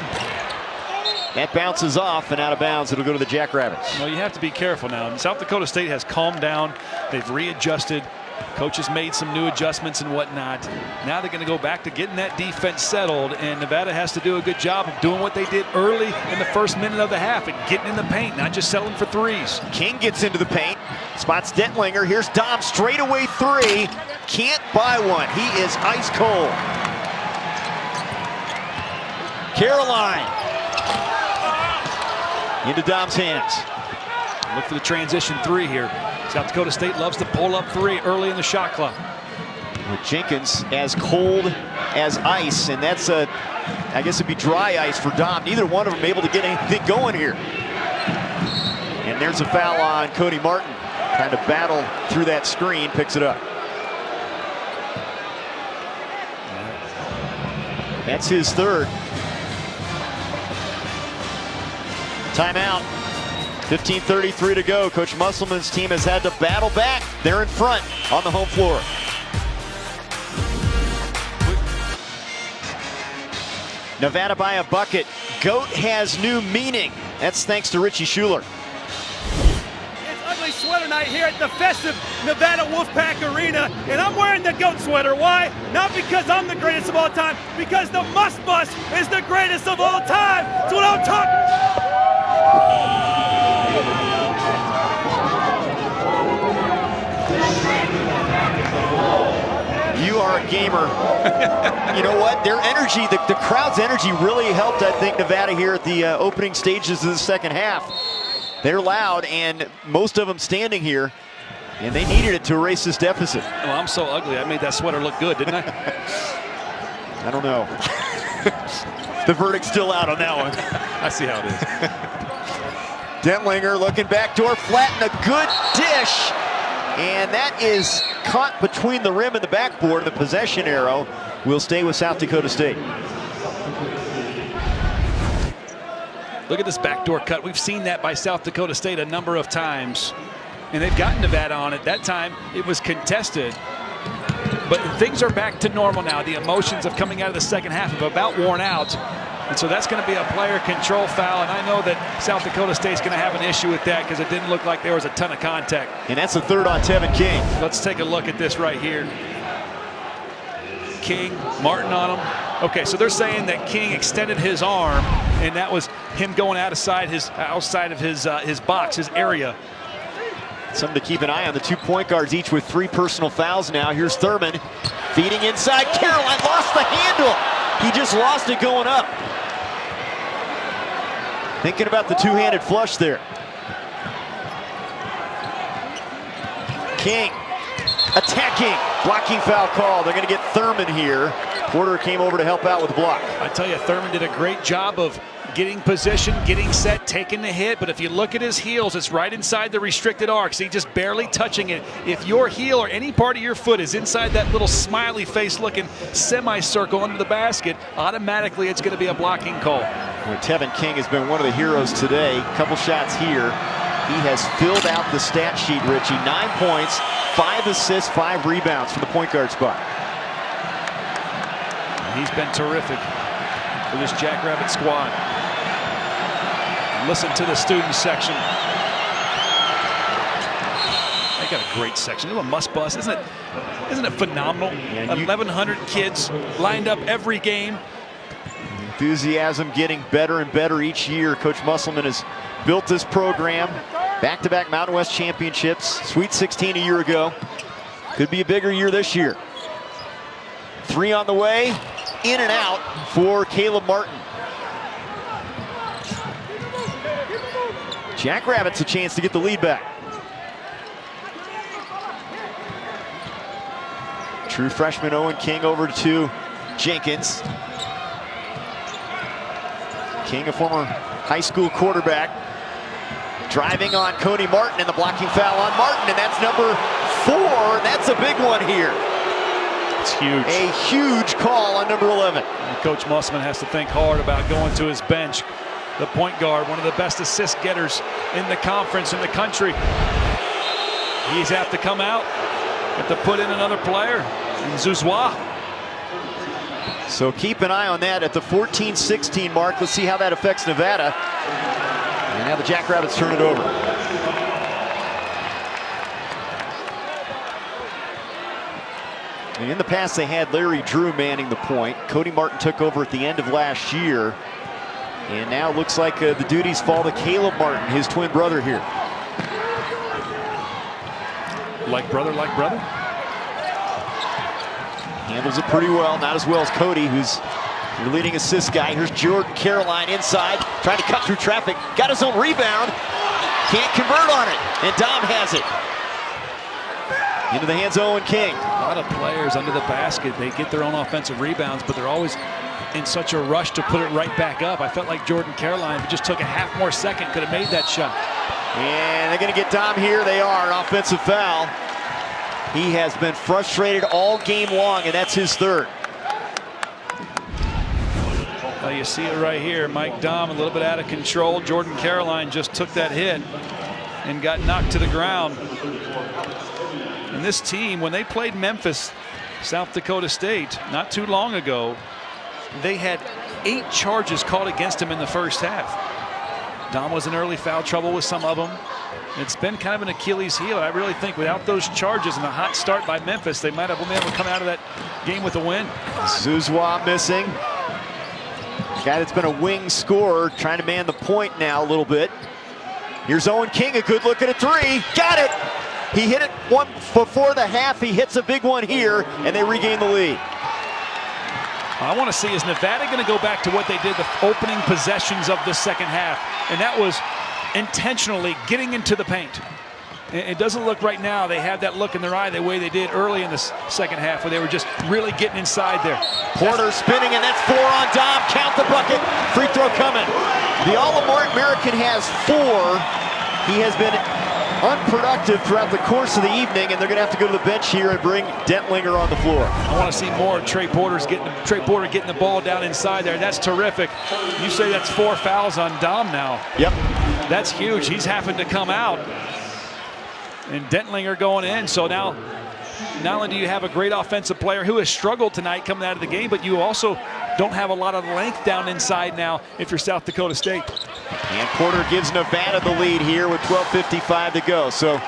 That bounces off and out of bounds. It'll go to the Jackrabbits. Well, you have to be careful now. South Dakota State has calmed down. They've readjusted. Coaches made some new adjustments and whatnot. Now they're going to go back to getting that defense settled, and Nevada has to do a good job of doing what they did early in the first minute of the half and getting in the paint, not just settling for threes. King gets into the paint, spots Detlinger. Here's Dom, straightaway three. Can't buy one. He is ice cold. Caroline into Dom's hands. Look for the transition three here. South Dakota State loves to pull up three early in the shot clock. With Jenkins as cold as ice, and that's I guess it'd be dry ice for Dom. Neither one of them able to get anything going here. And there's a foul on Cody Martin. Trying to battle through that screen, picks it up. That's his third. Timeout. 15:33 to go. Coach Musselman's team has had to battle back. They're in front on the home floor. Nevada by a bucket. GOAT has new meaning. That's thanks to Richie Schuler. It's ugly sweater night here at the festive Nevada Wolfpack Arena, and I'm wearing the GOAT sweater. Why? Not because I'm the greatest of all time, because the Must Bus is the greatest of all time. That's what I'm talking. You are a gamer. You know what? Their energy, the crowd's energy really helped, I think, Nevada here at the opening stages of the second half. They're loud, and most of them standing here, and they needed it to erase this deficit. Well, I'm so ugly. I made that sweater look good, didn't I? I don't know. The verdict's still out on that one. I see how it is. Detlinger looking backdoor, flat, and a good dish. And that is caught between the rim and the backboard. The possession arrow will stay with South Dakota State. Look at this backdoor cut. We've seen that by South Dakota State a number of times. And they've gotten Nevada on it. That time it was contested. But things are back to normal now. The emotions of coming out of the second half have about worn out. And so that's going to be a player control foul. And I know that South Dakota State's going to have an issue with that because it didn't look like there was a ton of contact. And that's the third on Tevin King. Let's take a look at this right here. King, Martin on him. Okay, so they're saying that King extended his arm, and that was him going outside of his box, his area. Something to keep an eye on. The 2 point guards, each with 3 personal fouls now. Here's Thurman feeding inside. Caroline lost the handle. He just lost it going up. Thinking about the two-handed flush there. King attacking. Blocking foul call. They're going to get Thurman here. Porter came over to help out with the block. I tell you, Thurman did a great job of getting position, getting set, taking the hit. But if you look at his heels, it's right inside the restricted arc. See, just barely touching it. If your heel or any part of your foot is inside that little smiley face looking semicircle under the basket, automatically it's going to be a blocking call. Well, Tevin King has been one of the heroes today. Couple shots here. He has filled out the stat sheet, Richie. 9 points, 5 assists, 5 rebounds from the point guard spot. He's been terrific for this Jackrabbit squad. Listen to the student section. They got a great section. It's a must bus, isn't it phenomenal? Yeah, 1,100 kids lined up every game. Enthusiasm getting better and better each year. Coach Musselman has built this program. Back-to-back Mountain West championships. Sweet 16 a year ago. Could be a bigger year this year. 3 on the way. In and out for Caleb Martin. Jackrabbits a chance to get the lead back. True freshman Owen King over to Jenkins. King, a former high school quarterback, driving on Cody Martin, and the blocking foul on Martin, and that's number 4. That's a big one here. It's huge. A huge call on number 11. And Coach Musselman has to think hard about going to his bench. The point guard, one of the best assist getters in the conference, in the country. He's have to come out, have to put in another player, and Zuzwa. So keep an eye on that at the 14-16 mark. Let's see how that affects Nevada. And now the Jackrabbits turn it over. In the past, they had Larry Drew manning the point. Cody Martin took over at the end of last year. And now it looks like the duties fall to Caleb Martin, his twin brother here. Like brother, like brother. Handles it pretty well, not as well as Cody, who's your leading assist guy. Here's Jordan Caroline inside, trying to cut through traffic. Got his own rebound. Can't convert on it, and Dom has it. Into the hands of Owen King. A lot of players under the basket, they get their own offensive rebounds, but they're always in such a rush to put it right back up. I felt like Jordan Caroline, if he just took a half more second, could have made that shot. And they're going to get Dom here. They are. An offensive foul. He has been frustrated all game long, and that's his third. Well, you see it right here. Mike Dom a little bit out of control. Jordan Caroline just took that hit and got knocked to the ground. And this team, when they played Memphis, South Dakota State, not too long ago, they had 8 charges called against him in the first half. Dom was in early foul trouble with some of them. It's been kind of an Achilles heel. I really think without those charges and a hot start by Memphis, they might have been able to come out of that game with a win. Zuzwa missing. The guy that's been a wing scorer, trying to man the point now a little bit. Here's Owen King, a good look at a three. Got it! He hit it one before the half. He hits a big one here, and they regain the lead. I want to see, is Nevada going to go back to what they did the opening possessions of the second half? And that was intentionally getting into the paint. It doesn't look right now they have that look in their eye the way they did early in the second half, where they were just really getting inside there. Porter spinning, and that's 4 on Dom. Count the bucket. Free throw coming. The All-American has 4. He has been unproductive throughout the course of the evening, and they're going to have to go to the bench here and bring Dentlinger on the floor. I want to see more of Trey Porter getting the ball down inside there. That's terrific. You say that's 4 fouls on Dom now. Yep. That's huge. He's having to come out. And Dentlinger going in. So now, not only do you have a great offensive player who has struggled tonight coming out of the game, but you also don't have a lot of length down inside now if you're South Dakota State. And Porter gives Nevada the lead here with 12:55 to go. So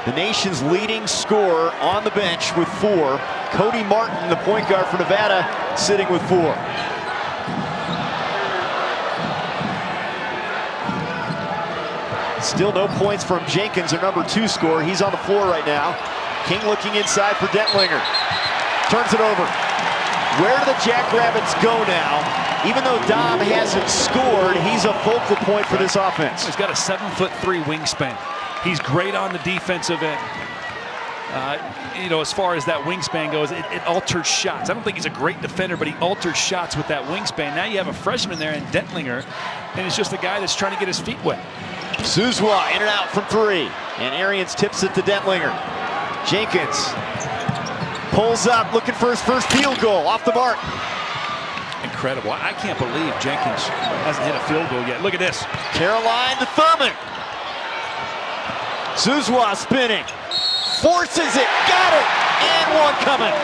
the nation's leading scorer on the bench with 4. Cody Martin, the point guard for Nevada, sitting with 4. Still no points from Jenkins, their number 2 scorer. He's on the floor right now. King looking inside for Dentlinger. Turns it over. Where do the Jackrabbits go now? Even though Dom hasn't scored, he's a focal point for this offense. He's got a 7'3" wingspan. He's great on the defensive end. You know, as far as that wingspan goes, it alters shots. I don't think he's a great defender, but he alters shots with that wingspan. Now you have a freshman there in Dentlinger, and it's just a guy that's trying to get his feet wet. Zuzwa in and out from 3, and Arians tips it to Dentlinger. Jenkins pulls up, looking for his first field goal, off the mark. Incredible. I can't believe Jenkins hasn't hit a field goal yet. Look at this. Caroline to Thurman. Zuzwa spinning. Forces it. Got it. And one coming.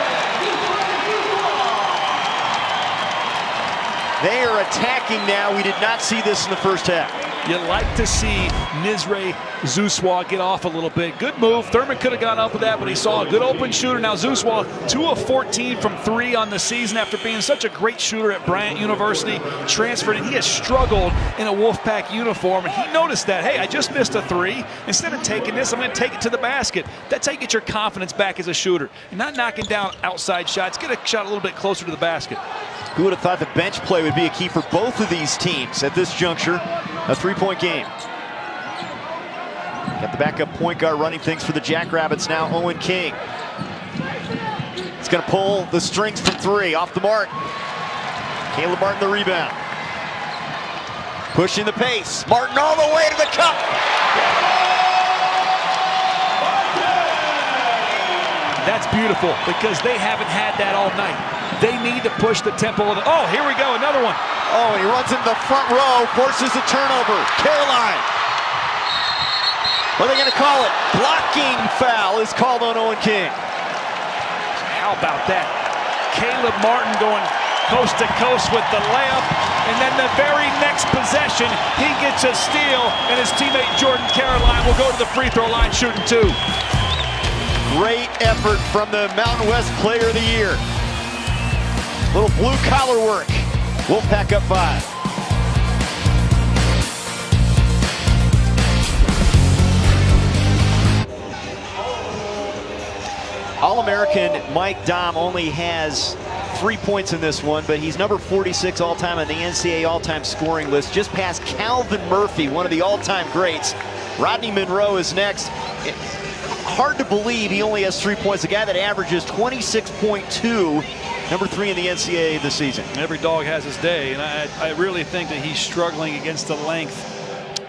They are attacking now. We did not see this in the first half. You like to see Nizre Zuzwa get off a little bit. Good move. Thurman could have gone up with that, but he saw a good open shooter. Now Zuzwa 2 of 14 from 3 on the season after being such a great shooter at Bryant University. Transferred, and he has struggled in a Wolfpack uniform. And he noticed that, hey, I just missed a 3. Instead of taking this, I'm going to take it to the basket. That's how you get your confidence back as a shooter. You're not knocking down outside shots. Get a shot a little bit closer to the basket. Who would have thought the bench play would be a key for both of these teams at this juncture? A 3-point game. Got the backup point guard running things for the Jackrabbits now, Owen King. He's going to pull the strings from 3, off the mark. Caleb Martin the rebound. Pushing the pace. Martin all the way to the cup. That's beautiful because they haven't had that all night. They need to push the tempo. Oh, here we go, another one. Oh, he runs into the front row, forces a turnover. Caroline. What are they going to call it? Blocking foul is called on Owen King. How about that? Caleb Martin going coast to coast with the layup, and then the very next possession, he gets a steal, and his teammate Jordan Caroline will go to the free throw line shooting 2. Great effort from the Mountain West Player of the Year. Little blue collar work. Wolfpack up 5. All-American Mike Dahm only has 3 points in this one, but he's number 46 all-time on the NCAA all-time scoring list, just past Calvin Murphy, one of the all-time greats. Rodney Monroe is next. Hard to believe he only has 3 points. A guy that averages 26.2, number 3 in the NCAA this season. Every dog has his day, and I really think that he's struggling against the length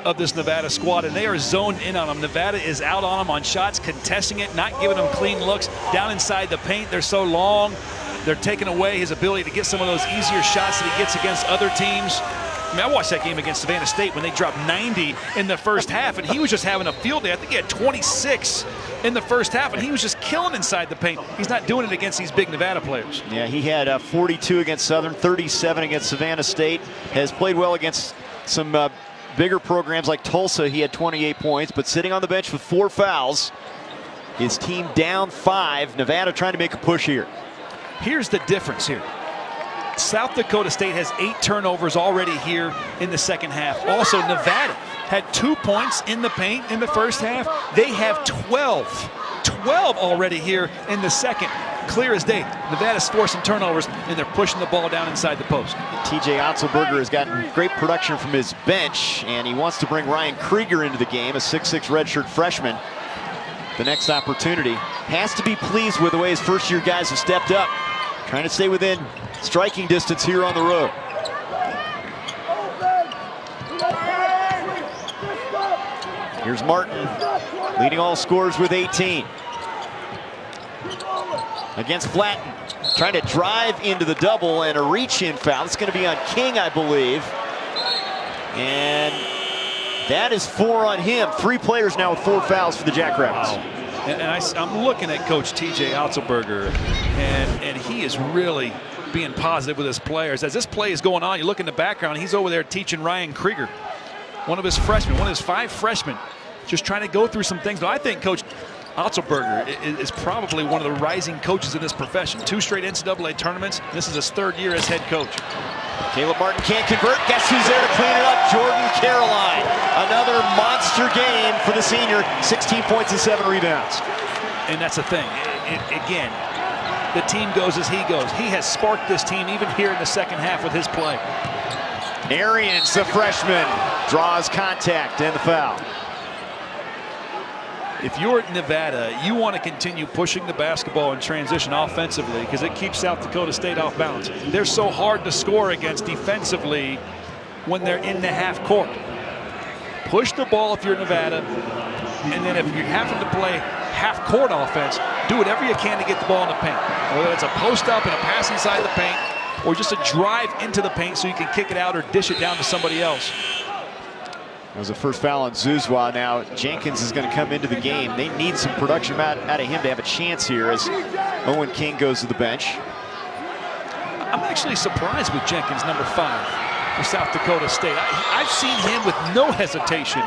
of this Nevada squad, and they are zoned in on him. Nevada is out on him on shots, contesting it, not giving him clean looks. Down inside the paint, they're so long. They're taking away his ability to get some of those easier shots that he gets against other teams. I mean, I watched that game against Savannah State when they dropped 90 in the first half, and he was just having a field day. I think he had 26 in the first half, and he was just killing inside the paint. He's not doing it against these big Nevada players. Yeah, he had 42 against Southern, 37 against Savannah State. Has played well against some bigger programs like Tulsa. He had 28 points, but sitting on the bench with 4 fouls. His team down 5. Nevada trying to make a push here. Here's the difference here. South Dakota State has 8 turnovers already here in the second half. Also, Nevada had 2 points in the paint in the first half. They have 12 already here in the second. Clear as day. Nevada's forcing turnovers, and they're pushing the ball down inside the post. TJ Otzelberger has gotten great production from his bench, and he wants to bring Ryan Krieger into the game, a 6'6" redshirt freshman. The next opportunity. Has to be pleased with the way his first-year guys have stepped up. Trying to stay within striking distance here on the road. Here's Martin, leading all scorers with 18. Against Flatton, trying to drive into the double, and a reach-in foul. It's going to be on King, I believe. And that is 4 on him. 3 players now with 4 fouls for the Jackrabbits. Wow. And I'm looking at Coach TJ Otzelberger, and he is really being positive with his players. As this play is going on, you look in the background, he's over there teaching Ryan Krieger, one of his freshmen, one of his 5 freshmen, just trying to go through some things. But I think Coach Otzelberger is probably one of the rising coaches in this profession. 2 straight NCAA tournaments. This is his 3rd year as head coach. Caleb Martin can't convert. Guess who's there to clean it up? Jordan Caroline. Another monster game for the senior. 16 points and 7 rebounds. And that's the thing. Again, the team goes as he goes. He has sparked this team even here in the second half with his play. Arians, the freshman, draws contact and the foul. If you're at Nevada, you want to continue pushing the basketball in transition offensively because it keeps South Dakota State off balance. They're so hard to score against defensively when they're in the half court. Push the ball if you're Nevada, and then if you're having to play half court offense, do whatever you can to get the ball in the paint. Whether it's a post up and a pass inside the paint, or just a drive into the paint so you can kick it out or dish it down to somebody else. That was the first foul on Zuzwa. Now Jenkins is going to come into the game. They need some production out of him to have a chance here as Owen King goes to the bench. I'm actually surprised with Jenkins, number 5 for South Dakota State. I've seen him with no hesitation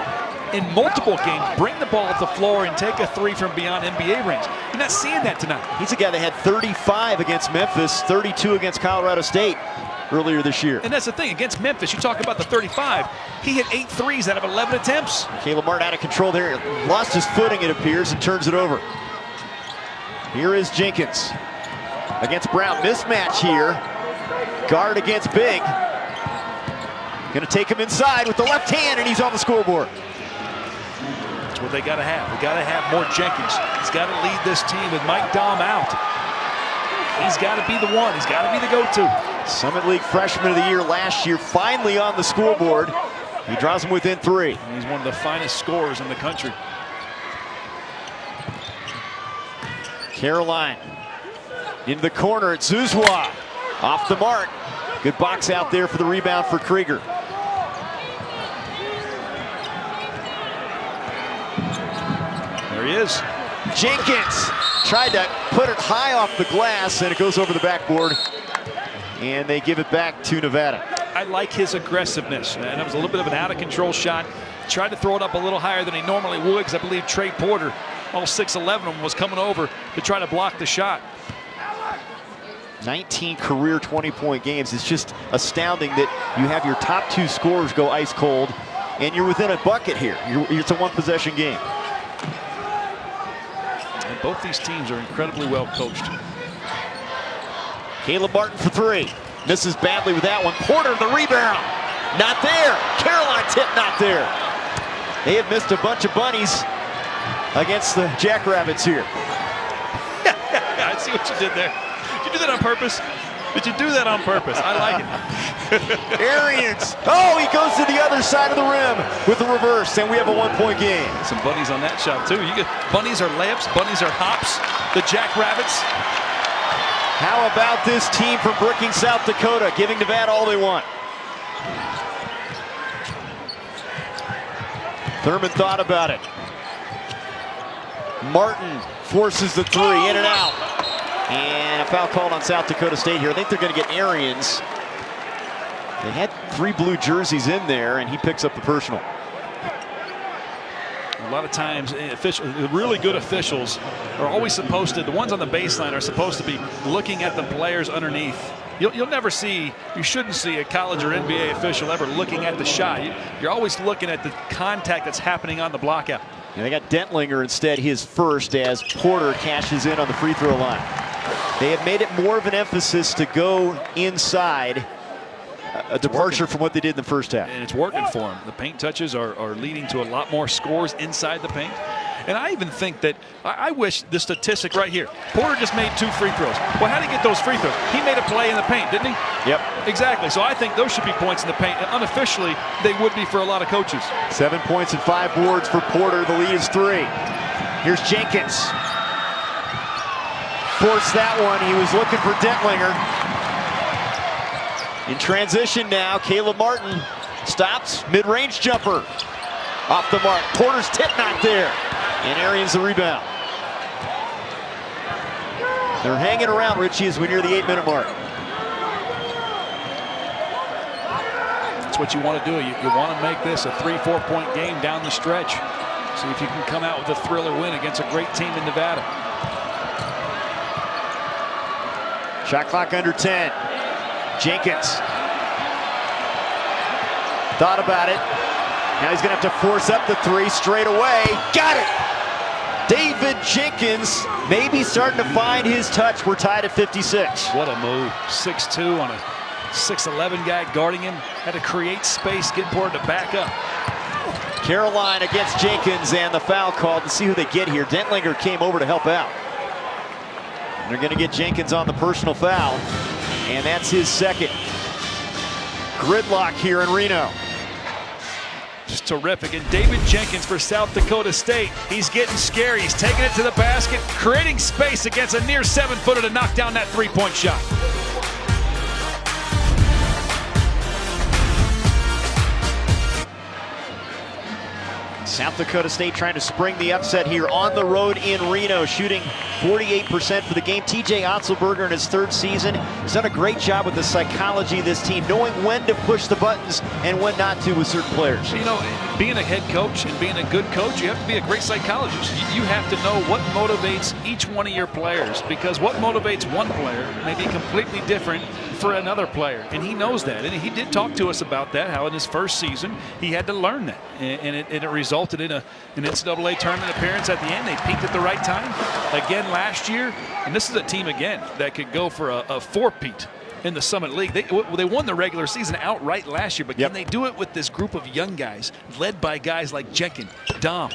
in multiple games bring the ball up the floor and take a 3 from beyond NBA range. You're not seeing that tonight. He's a guy that had 35 against Memphis, 32 against Colorado State earlier this year. And that's the thing, against Memphis, you talk about the 35, he hit 8 threes out of 11 attempts. Caleb Martin out of control there, lost his footing it appears and turns it over. Here is Jenkins against Brown, mismatch here. Guard against Big. Gonna take him inside with the left hand and he's on the scoreboard. That's what they gotta have. They gotta have more Jenkins. He's gotta lead this team with Mike Dahm out. He's gotta be the one, he's gotta be the go-to. Summit League Freshman of the Year last year, finally on the scoreboard. He draws him within 3. And he's one of the finest scorers in the country. Caroline into the corner, it's Zuzwa. Off the mark. Good box out there for the rebound for Krieger. There he is. Jenkins tried to put it high off the glass, and it goes over the backboard. And they give it back to Nevada. I like his aggressiveness, and it was a little bit of an out-of-control shot. Tried to throw it up a little higher than he normally would, because I believe Trey Porter, all 6'11" of him, was coming over to try to block the shot. 19 career 20-point games. It's just astounding that you have your top two scorers go ice cold, and you're within a bucket here. It's a one-possession game. And both these teams are incredibly well coached. Caleb Martin for three. Misses badly with that one. Porter the rebound. Not there. Caroline tip not there. They have missed a bunch of bunnies against the Jackrabbits here. I see what you did there. Did you do that on purpose? Did you do that on purpose? I like it. Arians. Oh, he goes to the other side of the rim with the reverse, and we have a one-point game. Some bunnies on that shot, too. You get bunnies are layups, bunnies are hops. The Jackrabbits. How about this team from Brookings, South Dakota, giving Nevada all they want? Thurman thought about it. Martin forces the three, in and out. And a foul called on South Dakota State here. I think they're going to get Arians. They had 3 blue jerseys in there, and he picks up the personal. A lot of times, really good officials are always supposed to, the ones on the baseline are supposed to be looking at the players underneath. You'll never see, you shouldn't see a college or NBA official ever looking at the shot. You're always looking at the contact that's happening on the blockout. And they got Dentlinger instead, his first, as Porter cashes in on the free throw line. They have made it more of an emphasis to go inside, a departure from what they did in the first half. And it's working for them. The paint touches are leading to a lot more scores inside the paint. And I even think that, I wish the statistic right here. Porter just made 2 free throws. Well, how did he get those free throws? He made a play in the paint, didn't he? Yep. Exactly. So I think those should be points in the paint. And unofficially, they would be for a lot of coaches. 7 points and 5 boards for Porter. The lead is 3. Here's Jenkins. Forced that one. He was looking for Dentlinger. In transition now, Caleb Martin stops. Mid-range jumper. Off the mark. Porter's tip not there. And Arians the rebound. They're hanging around, Richie, as we near the 8-minute mark. That's what you want to do. You want to make this a 3-4 point game down the stretch. See if you can come out with a thriller win against a great team in Nevada. Shot clock under 10. Jenkins. Thought about it. Now he's going to have to force up the 3 straight away. Got it! David Jenkins maybe starting to find his touch. We're tied at 56. What a move. 6'2" on a 6'11" guy guarding him. Had to create space, get Porter to back up. Caroline against Jenkins, and the foul called. To see who they get here. Dentlinger came over to help out. And they're going to get Jenkins on the personal foul. And that's his second. Gridlock here in Reno. Just terrific. And David Jenkins for South Dakota State. He's getting scary. He's taking it to the basket, creating space against a near 7-footer to knock down that 3-point shot. South Dakota State trying to spring the upset here on the road in Reno, shooting 48% for the game. TJ Otzelberger in his 3rd season has done a great job with the psychology of this team, knowing when to push the buttons and when not to with certain players. You know, being a head coach and being a good coach, you have to be a great psychologist. You have to know what motivates each one of your players, because what motivates one player may be completely different for another player, and he knows that. And he did talk to us about that, how in his 1st season he had to learn that, and it resulted in an NCAA tournament appearance at the end. They peaked at the right time again last year, and this is a team again that could go for a 4-peat in the Summit League. They won the regular season outright last year, but can they do it with this group of young guys led by guys like Jenkins, Dom?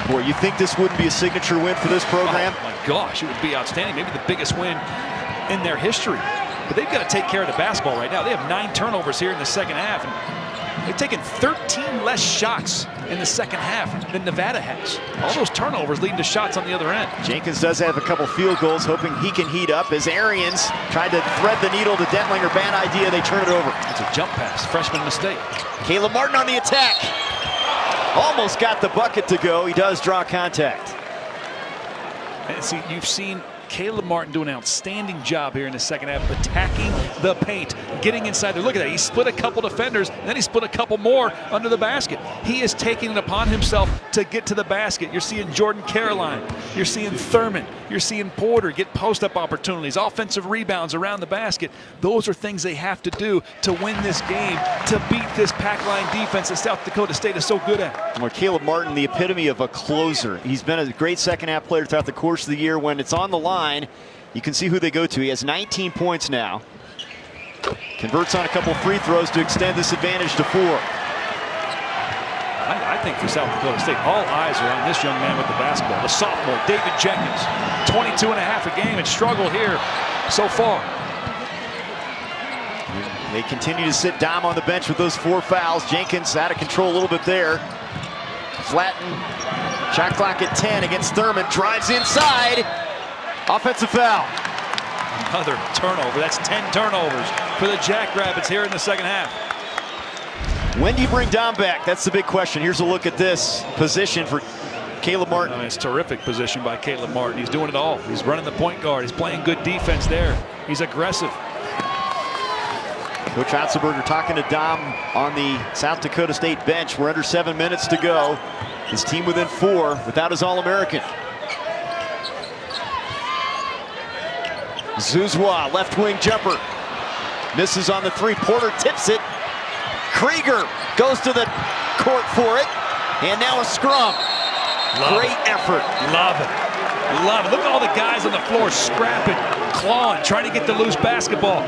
Boy, you think this wouldn't be a signature win for this program? Oh my gosh, it would be outstanding. Maybe the biggest win in their history. But they've got to take care of the basketball right now. They have 9 turnovers here in the second half, and they've taken 13 less shots in the second half than Nevada has. All those turnovers leading to shots on the other end. Jenkins does have a couple field goals, hoping he can heat up as Arians tried to thread the needle to Dentlinger. Bad idea, they turn it over. It's a jump pass, freshman mistake. Caleb Martin on the attack. Almost got the bucket to go. He does draw contact. And see, you've seen Caleb Martin do an outstanding job here in the second half, attacking the paint, getting inside there. Look at that. He split a couple defenders, and then he split a couple more under the basket. He is taking it upon himself to get to the basket. You're seeing Jordan Caroline. You're seeing Thurman. You're seeing Porter get post-up opportunities, offensive rebounds around the basket. Those are things they have to do to win this game, to beat this pack line defense that South Dakota State is so good at. Well, Caleb Martin, the epitome of a closer. He's been a great second-half player throughout the course of the year. When it's on the line, you can see who they go to. He has 19 points now. Converts on a couple free throws to extend this advantage to 4. I think for South Dakota State, all eyes are on this young man with the basketball. The sophomore, David Jenkins, 22 and a half a game and struggled here so far. They continue to sit Dom on the bench with those 4 fouls. Jenkins out of control a little bit there. Flatten. Shot clock at 10 against Thurman. Drives inside. Offensive foul. Another turnover. That's 10 turnovers for the Jackrabbits here in the second half. When do you bring Dom back? That's the big question. Here's a look at this position for Caleb Martin. I mean, it's a terrific position by Caleb Martin. He's doing it all. He's running the point guard. He's playing good defense there. He's aggressive. Coach Otzelberger talking to Dom on the South Dakota State bench. We're under 7 minutes to go. His team within 4 without his All-American. Zuzwa, left wing jumper. Misses on the 3. Porter tips it. Krieger goes to the court for it. And now a scrum. Great effort. Love it. Love it. Look at all the guys on the floor scrapping, clawing, trying to get the loose basketball.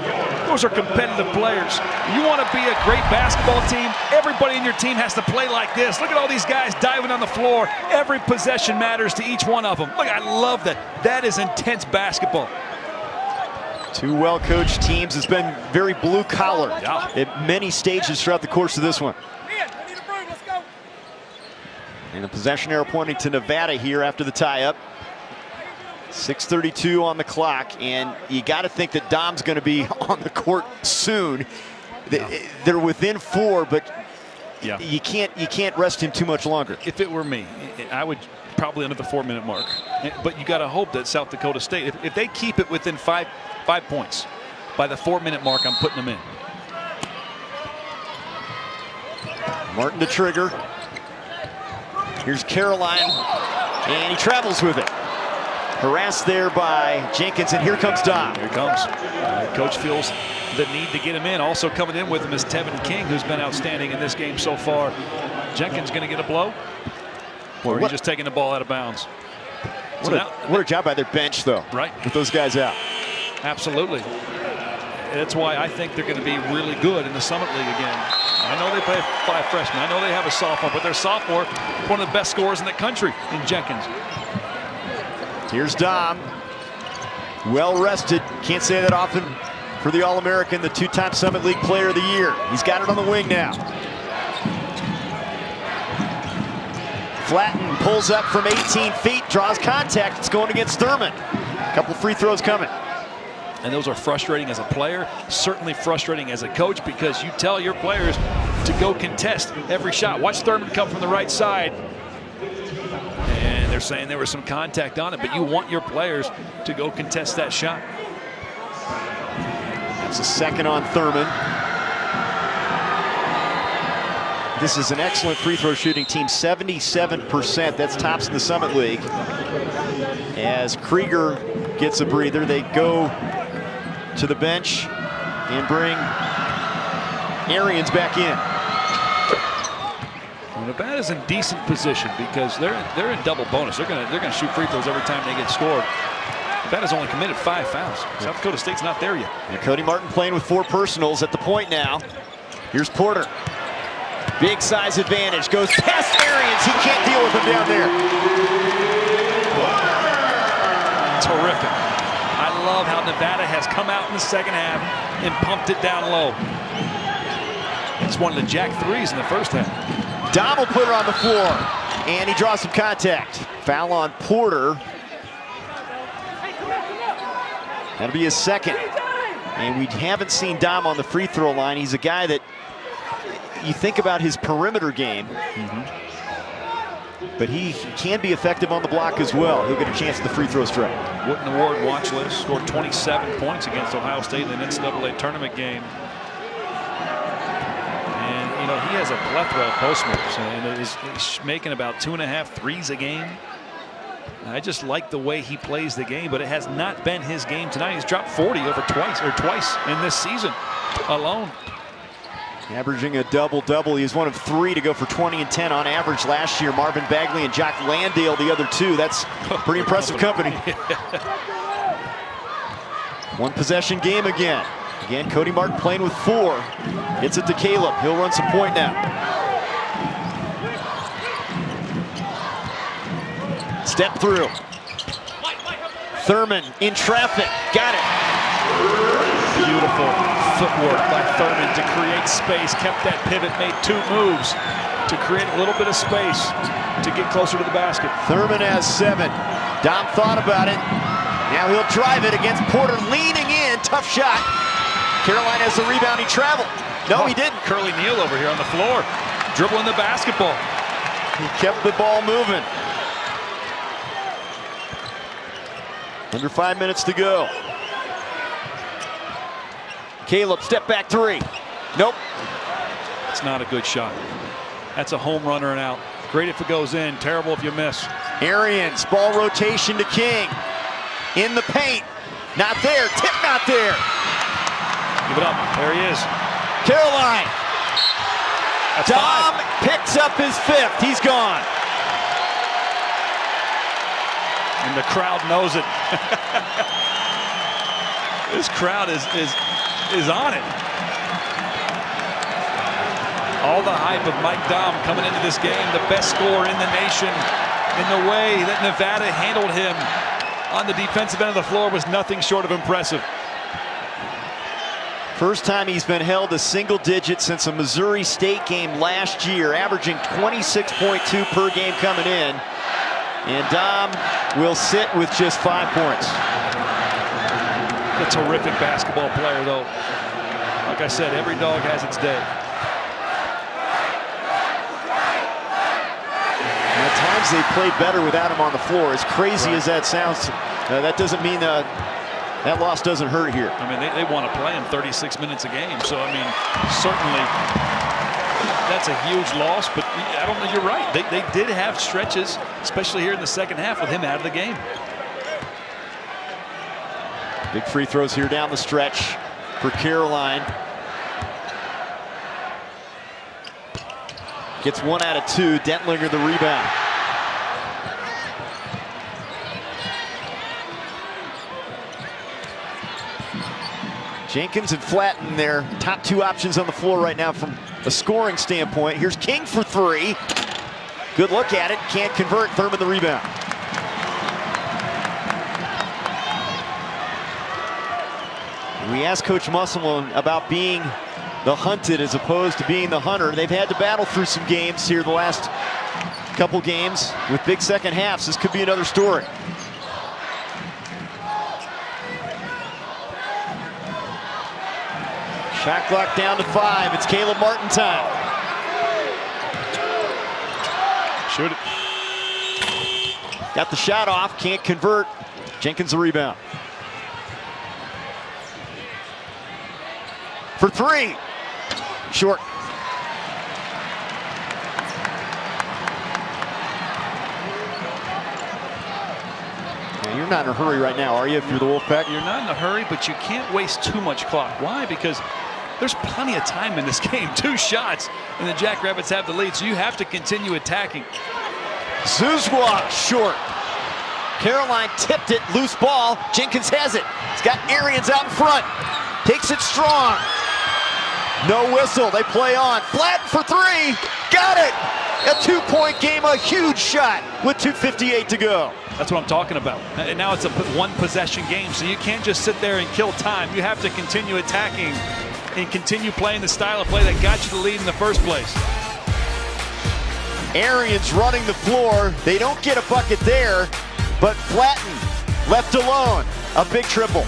Those are competitive players. You want to be a great basketball team, everybody in your team has to play like this. Look at all these guys diving on the floor. Every possession matters to each one of them. Look, I love that. That is intense basketball. 2 well-coached teams. It's been very blue-collar at many stages throughout the course of this one. And the possession arrow pointing to Nevada here after the tie-up. 6:32 on the clock, and you got to think that Dom's going to be on the court soon. They're within 4, but you can't rest him too much longer. If it were me, I would probably under the 4-minute mark. But you got to hope that South Dakota State, if they keep it within 5 points by the 4-minute mark, I'm putting them in. Martin to trigger. Here's Caroline, and he travels with it. Harassed there by Jenkins, and here comes Dom. Here comes. Coach feels the need to get him in. Also coming in with him is Tevin King, who's been outstanding in this game so far. Jenkins going to get a blow, or he's just taking the ball out of bounds. What a job by their bench, though. Right. With those guys out. Absolutely. That's why I think they're going to be really good in the Summit League again. I know they play 5 freshmen. I know they have a sophomore, but their sophomore, one of the best scorers in the country in Jenkins. Here's Dom. Well rested. Can't say that often for the All-American, the 2-time Summit League Player of the Year. He's got it on the wing now. Flatten pulls up from 18 feet, draws contact. It's going against Thurman. A couple free throws coming. And those are frustrating as a player, certainly frustrating as a coach, because you tell your players to go contest every shot. Watch Thurman come from the right side. And they're saying there was some contact on it, but you want your players to go contest that shot. That's a second on Thurman. This is an excellent free throw shooting team, 77%. That's tops in the Summit League. As Krieger gets a breather, they go to the bench and bring Arians back in. Well, Nevada's in decent position because they're in double bonus. They're gonna shoot free throws every time they get scored. Nevada's only committed 5 fouls. South Dakota State's not there yet. And Cody Martin playing with 4 personals at the point now. Here's Porter. Big size advantage. Goes past Arians. He can't deal with him down there. Terrific. I love how Nevada has come out in the second half and pumped it down low. It's one of the jack threes in the first half. Dom will put her on the floor, and he draws some contact. Foul on Porter. That'll be his second. And we haven't seen Dom on the free throw line. He's a guy that you think about his perimeter game. but he can be effective on the block as well. He'll get a chance at the free throw strike. Wooden Award watch list, scored 27 points against Ohio State in an NCAA tournament game. And, you know, he has a plethora of post moves and is making about 2.5 threes a game. I just like the way he plays the game, but it has not been his game tonight. He's dropped 40 twice in this season alone. Averaging a double-double. He was one of 3 to go for 20 and 10 on average last year. Marvin Bagley and Jock Landale the other 2. That's pretty impressive company. One possession game again. Again, Cody Martin playing with 4. Gets it to Caleb. He'll run some point now. Step through. Thurman in traffic. Got it. Beautiful footwork by Thurman to create space. Kept that pivot, made 2 moves to create a little bit of space to get closer to the basket. Thurman has 7. Dom thought about it. Now he'll drive it against Porter, leaning in. Tough shot. Carolina has the rebound. He traveled. No, he didn't. Curly Neal over here on the floor, dribbling the basketball. He kept the ball moving. Under 5 minutes to go. Caleb, step back 3. Nope. It's not a good shot. That's a home runner and out. Great if it goes in, terrible if you miss. Arians, ball rotation to King. In the paint. Not there. Tip not there. Give it up. There he is. Caroline. That's Dom 5. picks up his 5th. He's gone. And the crowd knows it. This crowd is on it. All the hype of Mike Dom coming into this game, the best scorer in the nation, and the way that Nevada handled him on the defensive end of the floor was nothing short of impressive. First time he's been held to single digits since a Missouri State game last year, averaging 26.2 per game coming in. And Dom will sit with just 5 points. A terrific basketball player, though. Like I said, every dog has its day. At times they play better without him on the floor. As crazy as that sounds, that doesn't mean that loss doesn't hurt here. I mean, they want to play him 36 minutes a game. So, I mean, certainly that's a huge loss. But I don't know, you're right. They did have stretches, especially here in the second half, with him out of the game. Big free throws here down the stretch for Caroline. Gets 1 out of 2. Dentlinger the rebound. Jenkins and Flatten, their top 2 options on the floor right now from a scoring standpoint. Here's King for 3. Good look at it. Can't convert. Thurman the rebound. We asked Coach Musselman about being the hunted as opposed to being the hunter. They've had to battle through some games here the last couple games with big second halves. This could be another story. Shot clock down to 5. It's Caleb Martin time. Shoot it. Got the shot off. Can't convert. Jenkins the rebound. For 3. Short. Yeah, you're not in a hurry right now, are you, if you're the Wolfpack? You're not in a hurry, but you can't waste too much clock. Why? Because there's plenty of time in this game. 2 shots, and the Jackrabbits have the lead, so you have to continue attacking. Zuzwa short. Caroline tipped it, loose ball. Jenkins has it. He's got Arians out in front. Takes it strong. No whistle. They play on. Flatten for 3. Got it. A 2-point game. A huge shot with 2:58 to go. That's what I'm talking about. And now it's a 1 possession game, so you can't just sit there and kill time. You have to continue attacking and continue playing the style of play that got you the lead in the first place. Arians running the floor. They don't get a bucket there, but Flatten left alone. A big triple.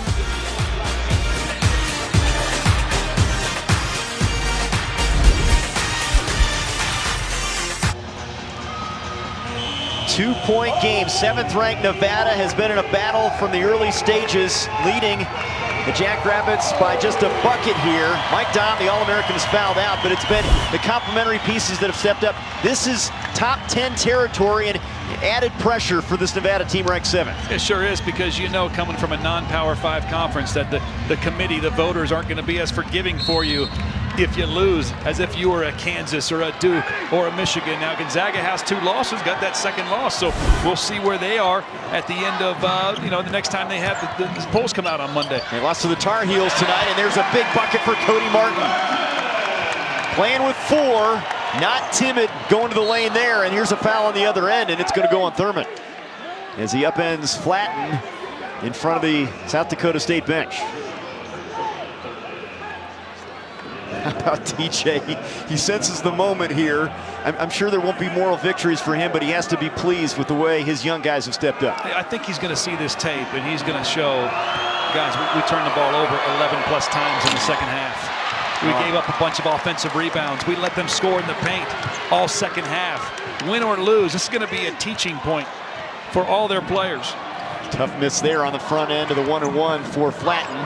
2-point game. 7th-ranked Nevada has been in a battle from the early stages, leading the Jackrabbits by just a bucket here. Mike Dom, the All-American, is fouled out, but it's been the complementary pieces that have stepped up. This is top 10 territory and added pressure for this Nevada team ranked 7th. It sure is, because you know, coming from a non-Power 5 conference, that the committee, the voters, aren't going to be as forgiving for you if you lose as if you were a Kansas or a Duke or a Michigan. Now Gonzaga has 2 losses, got that 2nd loss, so we'll see where they are at the end of the next time they have the polls come out on Monday. They lost to the Tar Heels tonight, and there's a big bucket for Cody Martin. Playing with 4, not timid, going to the lane there, and here's a foul on the other end, and it's going to go on Thurman as he upends Flatten in front of the South Dakota State bench. How about TJ? He senses the moment here. I'm sure there won't be moral victories for him, but he has to be pleased with the way his young guys have stepped up. I think he's going to see this tape, and he's going to show, guys, we turned the ball over 11+ times in the 2nd half. We gave up a bunch of offensive rebounds. We let them score in the paint all 2nd half. Win or lose, this is going to be a teaching point for all their players. Tough miss there on the front end of the 1-and-1 for Flatten.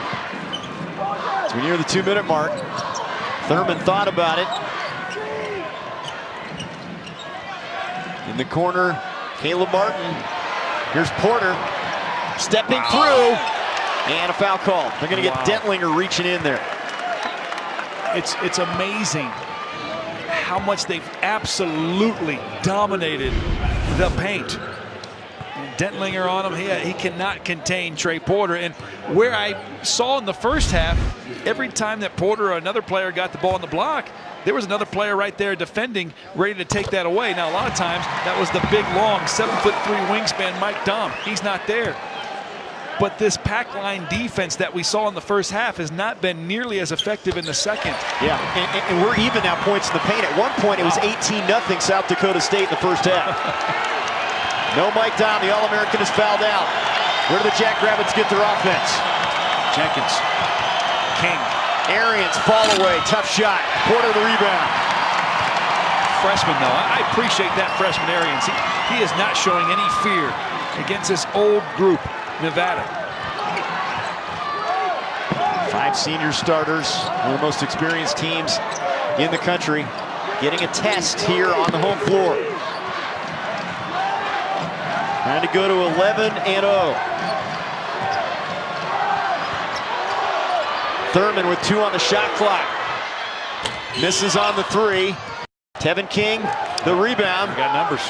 As we near the 2-minute mark, Thurman thought about it. In the corner, Caleb Martin. Here's Porter stepping through, and a foul call. They're going to get Dentlinger reaching in there. It's amazing how much they've absolutely dominated the paint. Dentlinger on him, he cannot contain Trey Porter. And where I saw in the first half, every time that Porter or another player got the ball on the block, there was another player right there defending, ready to take that away. Now, a lot of times, that was the big, long, 7'3" wingspan Mike Dom. He's not there. But this pack line defense that we saw in the first half has not been nearly as effective in the 2nd. Yeah, and we're even now points in the paint. At one point, it was 18-0 South Dakota State in the first half. No Mike Dom, the All-American, is fouled out. Where do the Jackrabbits get their offense? Jenkins, King. Arians, fall away, tough shot. Porter the rebound. Freshman, though, I appreciate that freshman Arians. He is not showing any fear against this old group, Nevada. 5 senior starters, one of the most experienced teams in the country, getting a test here on the home floor. Trying to go to 11-0. Thurman with 2 on the shot clock. Misses on the 3. Tevin King, the rebound. We got numbers.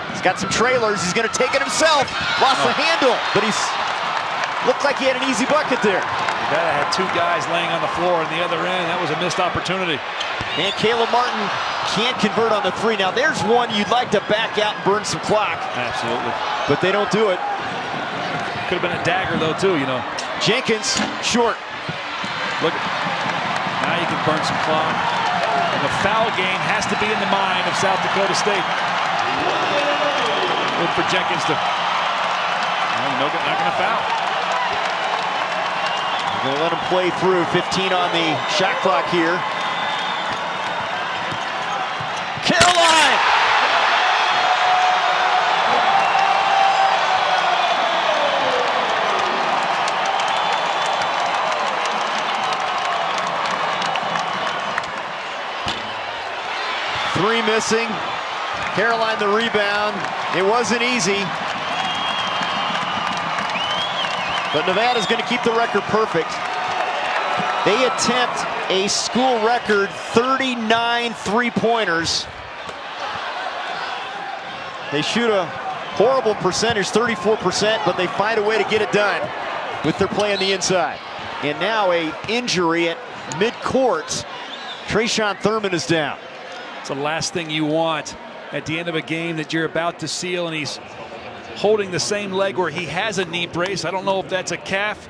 He's got some trailers. He's going to take it himself. Lost the handle, but he's looked like he had an easy bucket there. Nevada had 2 guys laying on the floor on the other end. That was a missed opportunity. And Caleb Martin can't convert on the 3. Now there's one you'd like to back out and burn some clock. Absolutely. But they don't do it. Could have been a dagger though too, you know. Jenkins, short. Look, now you can burn some clock. And the foul game has to be in the mind of South Dakota State. Look for Jenkins to, not going to foul. They're going to let him play through. 15 on the shot clock here. Caroline! Three missing. Caroline the rebound. It wasn't easy. But Nevada's going to keep the record perfect. They attempt a school record 39 three-pointers. They shoot a horrible percentage, 34%, but they find a way to get it done with their play on the inside. And now a injury at mid-court. Trayshawn Thurman is down. It's the last thing you want at the end of a game that you're about to seal, and he's holding the same leg where he has a knee brace. I don't know if that's a calf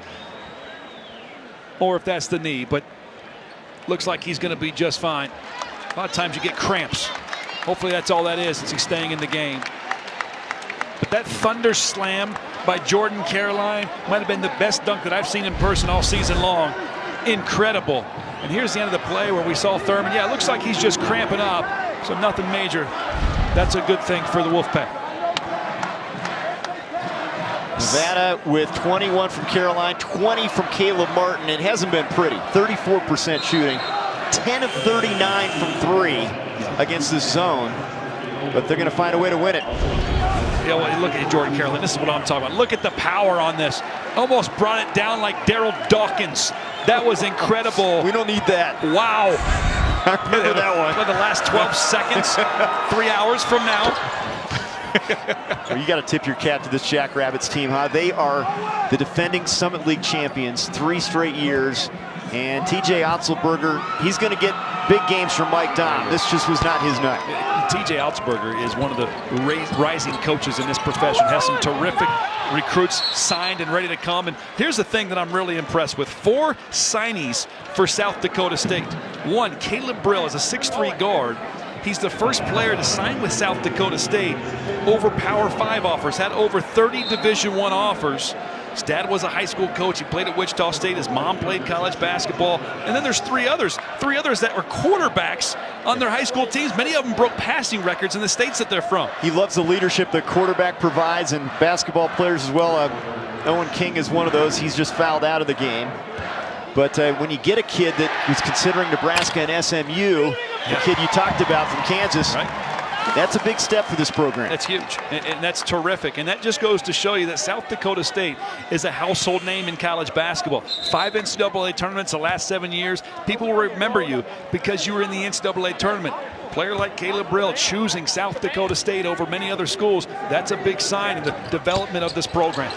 or if that's the knee, but looks like he's going to be just fine. A lot of times you get cramps. Hopefully that's all that is, since he's staying in the game. But that thunder slam by Jordan Caroline might have been the best dunk that I've seen in person all season long. Incredible. And here's the end of the play where we saw Thurman. Yeah, it looks like he's just cramping up, so nothing major. That's a good thing for the Wolfpack. Nevada with 21 from Caroline, 20 from Caleb Martin. It hasn't been pretty. 34% shooting, 10 of 39 from 3 against this zone. But they're going to find a way to win it. Yeah, well, look at Jordan Caroline. This is what I'm talking about. Look at the power on this. Almost brought it down like Daryl Dawkins. That was incredible. We don't need that. Wow. I remember that one. For the last 12 seconds, 3 hours from now. Well, you got to tip your cap to this Jackrabbits team, huh? They are the defending Summit League champions 3 straight years. And TJ Otzelberger, he's going to get big games from Mike Dom. This just was not his night. TJ Otzelberger is one of the rising coaches in this profession. Has some terrific recruits signed and ready to come. And here's the thing that I'm really impressed with. 4 signees for South Dakota State. 1, Caleb Brill is a 6'3" guard. He's the first player to sign with South Dakota State over Power 5 offers, had over 30 Division I offers. His dad was a high school coach. He played at Wichita State. His mom played college basketball. And then there's 3 others that were quarterbacks on their high school teams. Many of them broke passing records in the states that they're from. He loves the leadership the quarterback provides, and basketball players as well. Owen King is one of those. He's just fouled out of the game. But when you get a kid that was considering Nebraska and SMU, the kid you talked about from Kansas, right? That's a big step for this program. That's huge, and that's terrific. And that just goes to show you that South Dakota State is a household name in college basketball. 5 NCAA tournaments the last 7 years. People will remember you because you were in the NCAA tournament. A player like Caleb Brill choosing South Dakota State over many other schools, that's a big sign in the development of this program.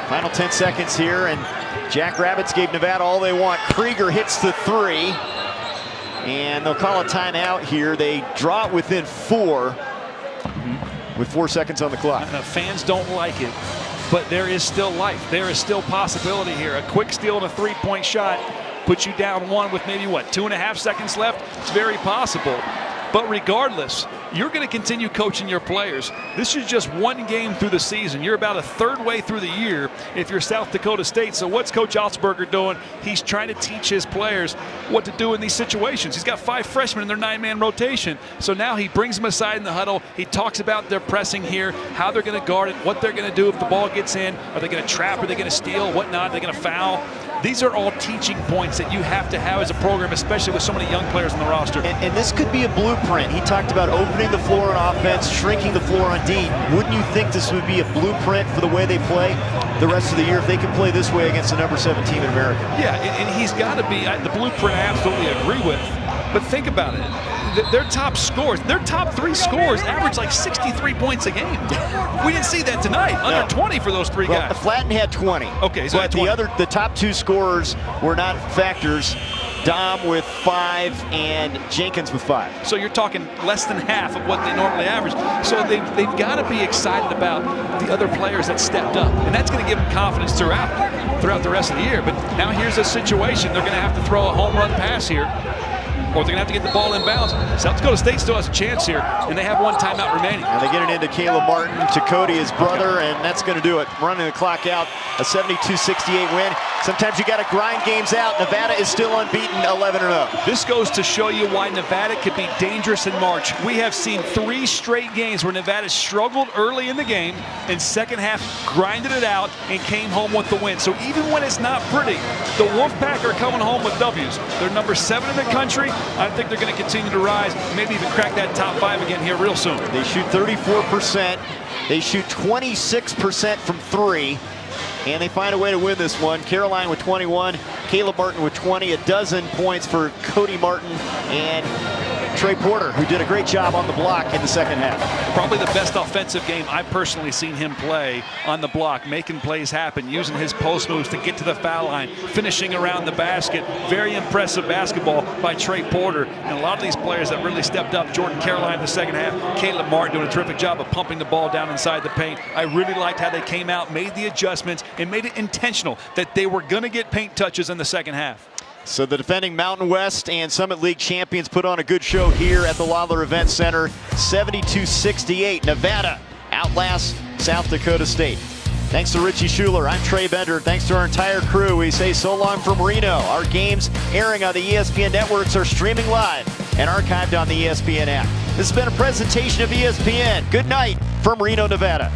Final 10 seconds here, and Jackrabbits gave Nevada all they want. Krieger hits the 3. And they'll call a timeout here. They draw it within 4 with 4 seconds on the clock. The fans don't like it, but there is still life. There is still possibility here. A quick steal and a 3-point shot puts you down 1 with maybe, what, 2.5 seconds left? It's very possible. But regardless, you're going to continue coaching your players. This is just 1 game through the season. You're about a 3rd way through the year if you're South Dakota State. So what's Coach Otzelberger doing? He's trying to teach his players what to do in these situations. He's got 5 freshmen in their 9-man rotation. So now he brings them aside in the huddle. He talks about their pressing here, how they're going to guard it, what they're going to do if the ball gets in. Are they going to trap? Are they going to steal? Whatnot? Are they going to foul? These are all teaching points that you have to have as a program, especially with so many young players on the roster. And this could be a blueprint. He talked about opening the floor on offense, shrinking the floor on D. Wouldn't you think this would be a blueprint for the way they play the rest of the year if they can play this way against the number 7 team in America? Yeah, and he's got to be the blueprint I absolutely agree with. But think about it. Their top scores, their top 3 scores average like 63 points a game. We didn't see that tonight. Under 20 for those 3 guys. Flatten had 20. Okay, so but the top 2 scorers were not factors. Dom with 5 and Jenkins with 5. So you're talking less than half of what they normally average. So they've got to be excited about the other players that stepped up. And that's going to give them confidence throughout the rest of the year. But now here's a situation. They're going to have to throw a home run pass here, or they're going to have to get the ball in bounds. South Dakota State still has a chance here, and they have 1 timeout remaining. And they get it into Caleb Martin, to Cody, his brother, and that's going to do it. Running the clock out, a 72-68 win. Sometimes you got to grind games out. Nevada is still unbeaten, 11-0. This goes to show you why Nevada could be dangerous in March. We have seen 3 straight games where Nevada struggled early in the game, and second half grinded it out and came home with the win. So even when it's not pretty, the Wolfpack are coming home with W's. They're number 7 in the country. I think they're going to continue to rise, maybe even crack that top 5 again here real soon. They shoot 34%. They shoot 26% from 3. And they find a way to win this one. Caroline with 21, Caleb Martin with 20, a dozen points for Cody Martin and Trey Porter, who did a great job on the block in the second half. Probably the best offensive game I've personally seen him play on the block, making plays happen, using his post moves to get to the foul line, finishing around the basket. Very impressive basketball by Trey Porter. And a lot of these players that really stepped up, Jordan Caroline in the second half, Caleb Martin doing a terrific job of pumping the ball down inside the paint. I really liked how they came out, made the adjustments, and made it intentional that they were going to get paint touches in the second half. So the defending Mountain West and Summit League champions put on a good show here at the Lawler Event Center. 72-68. Nevada outlasts South Dakota State. Thanks to Richie Schuler. I'm Trey Bender. Thanks to our entire crew. We say so long from Reno. Our games airing on the ESPN networks are streaming live and archived on the ESPN app. This has been a presentation of ESPN. Good night from Reno, Nevada.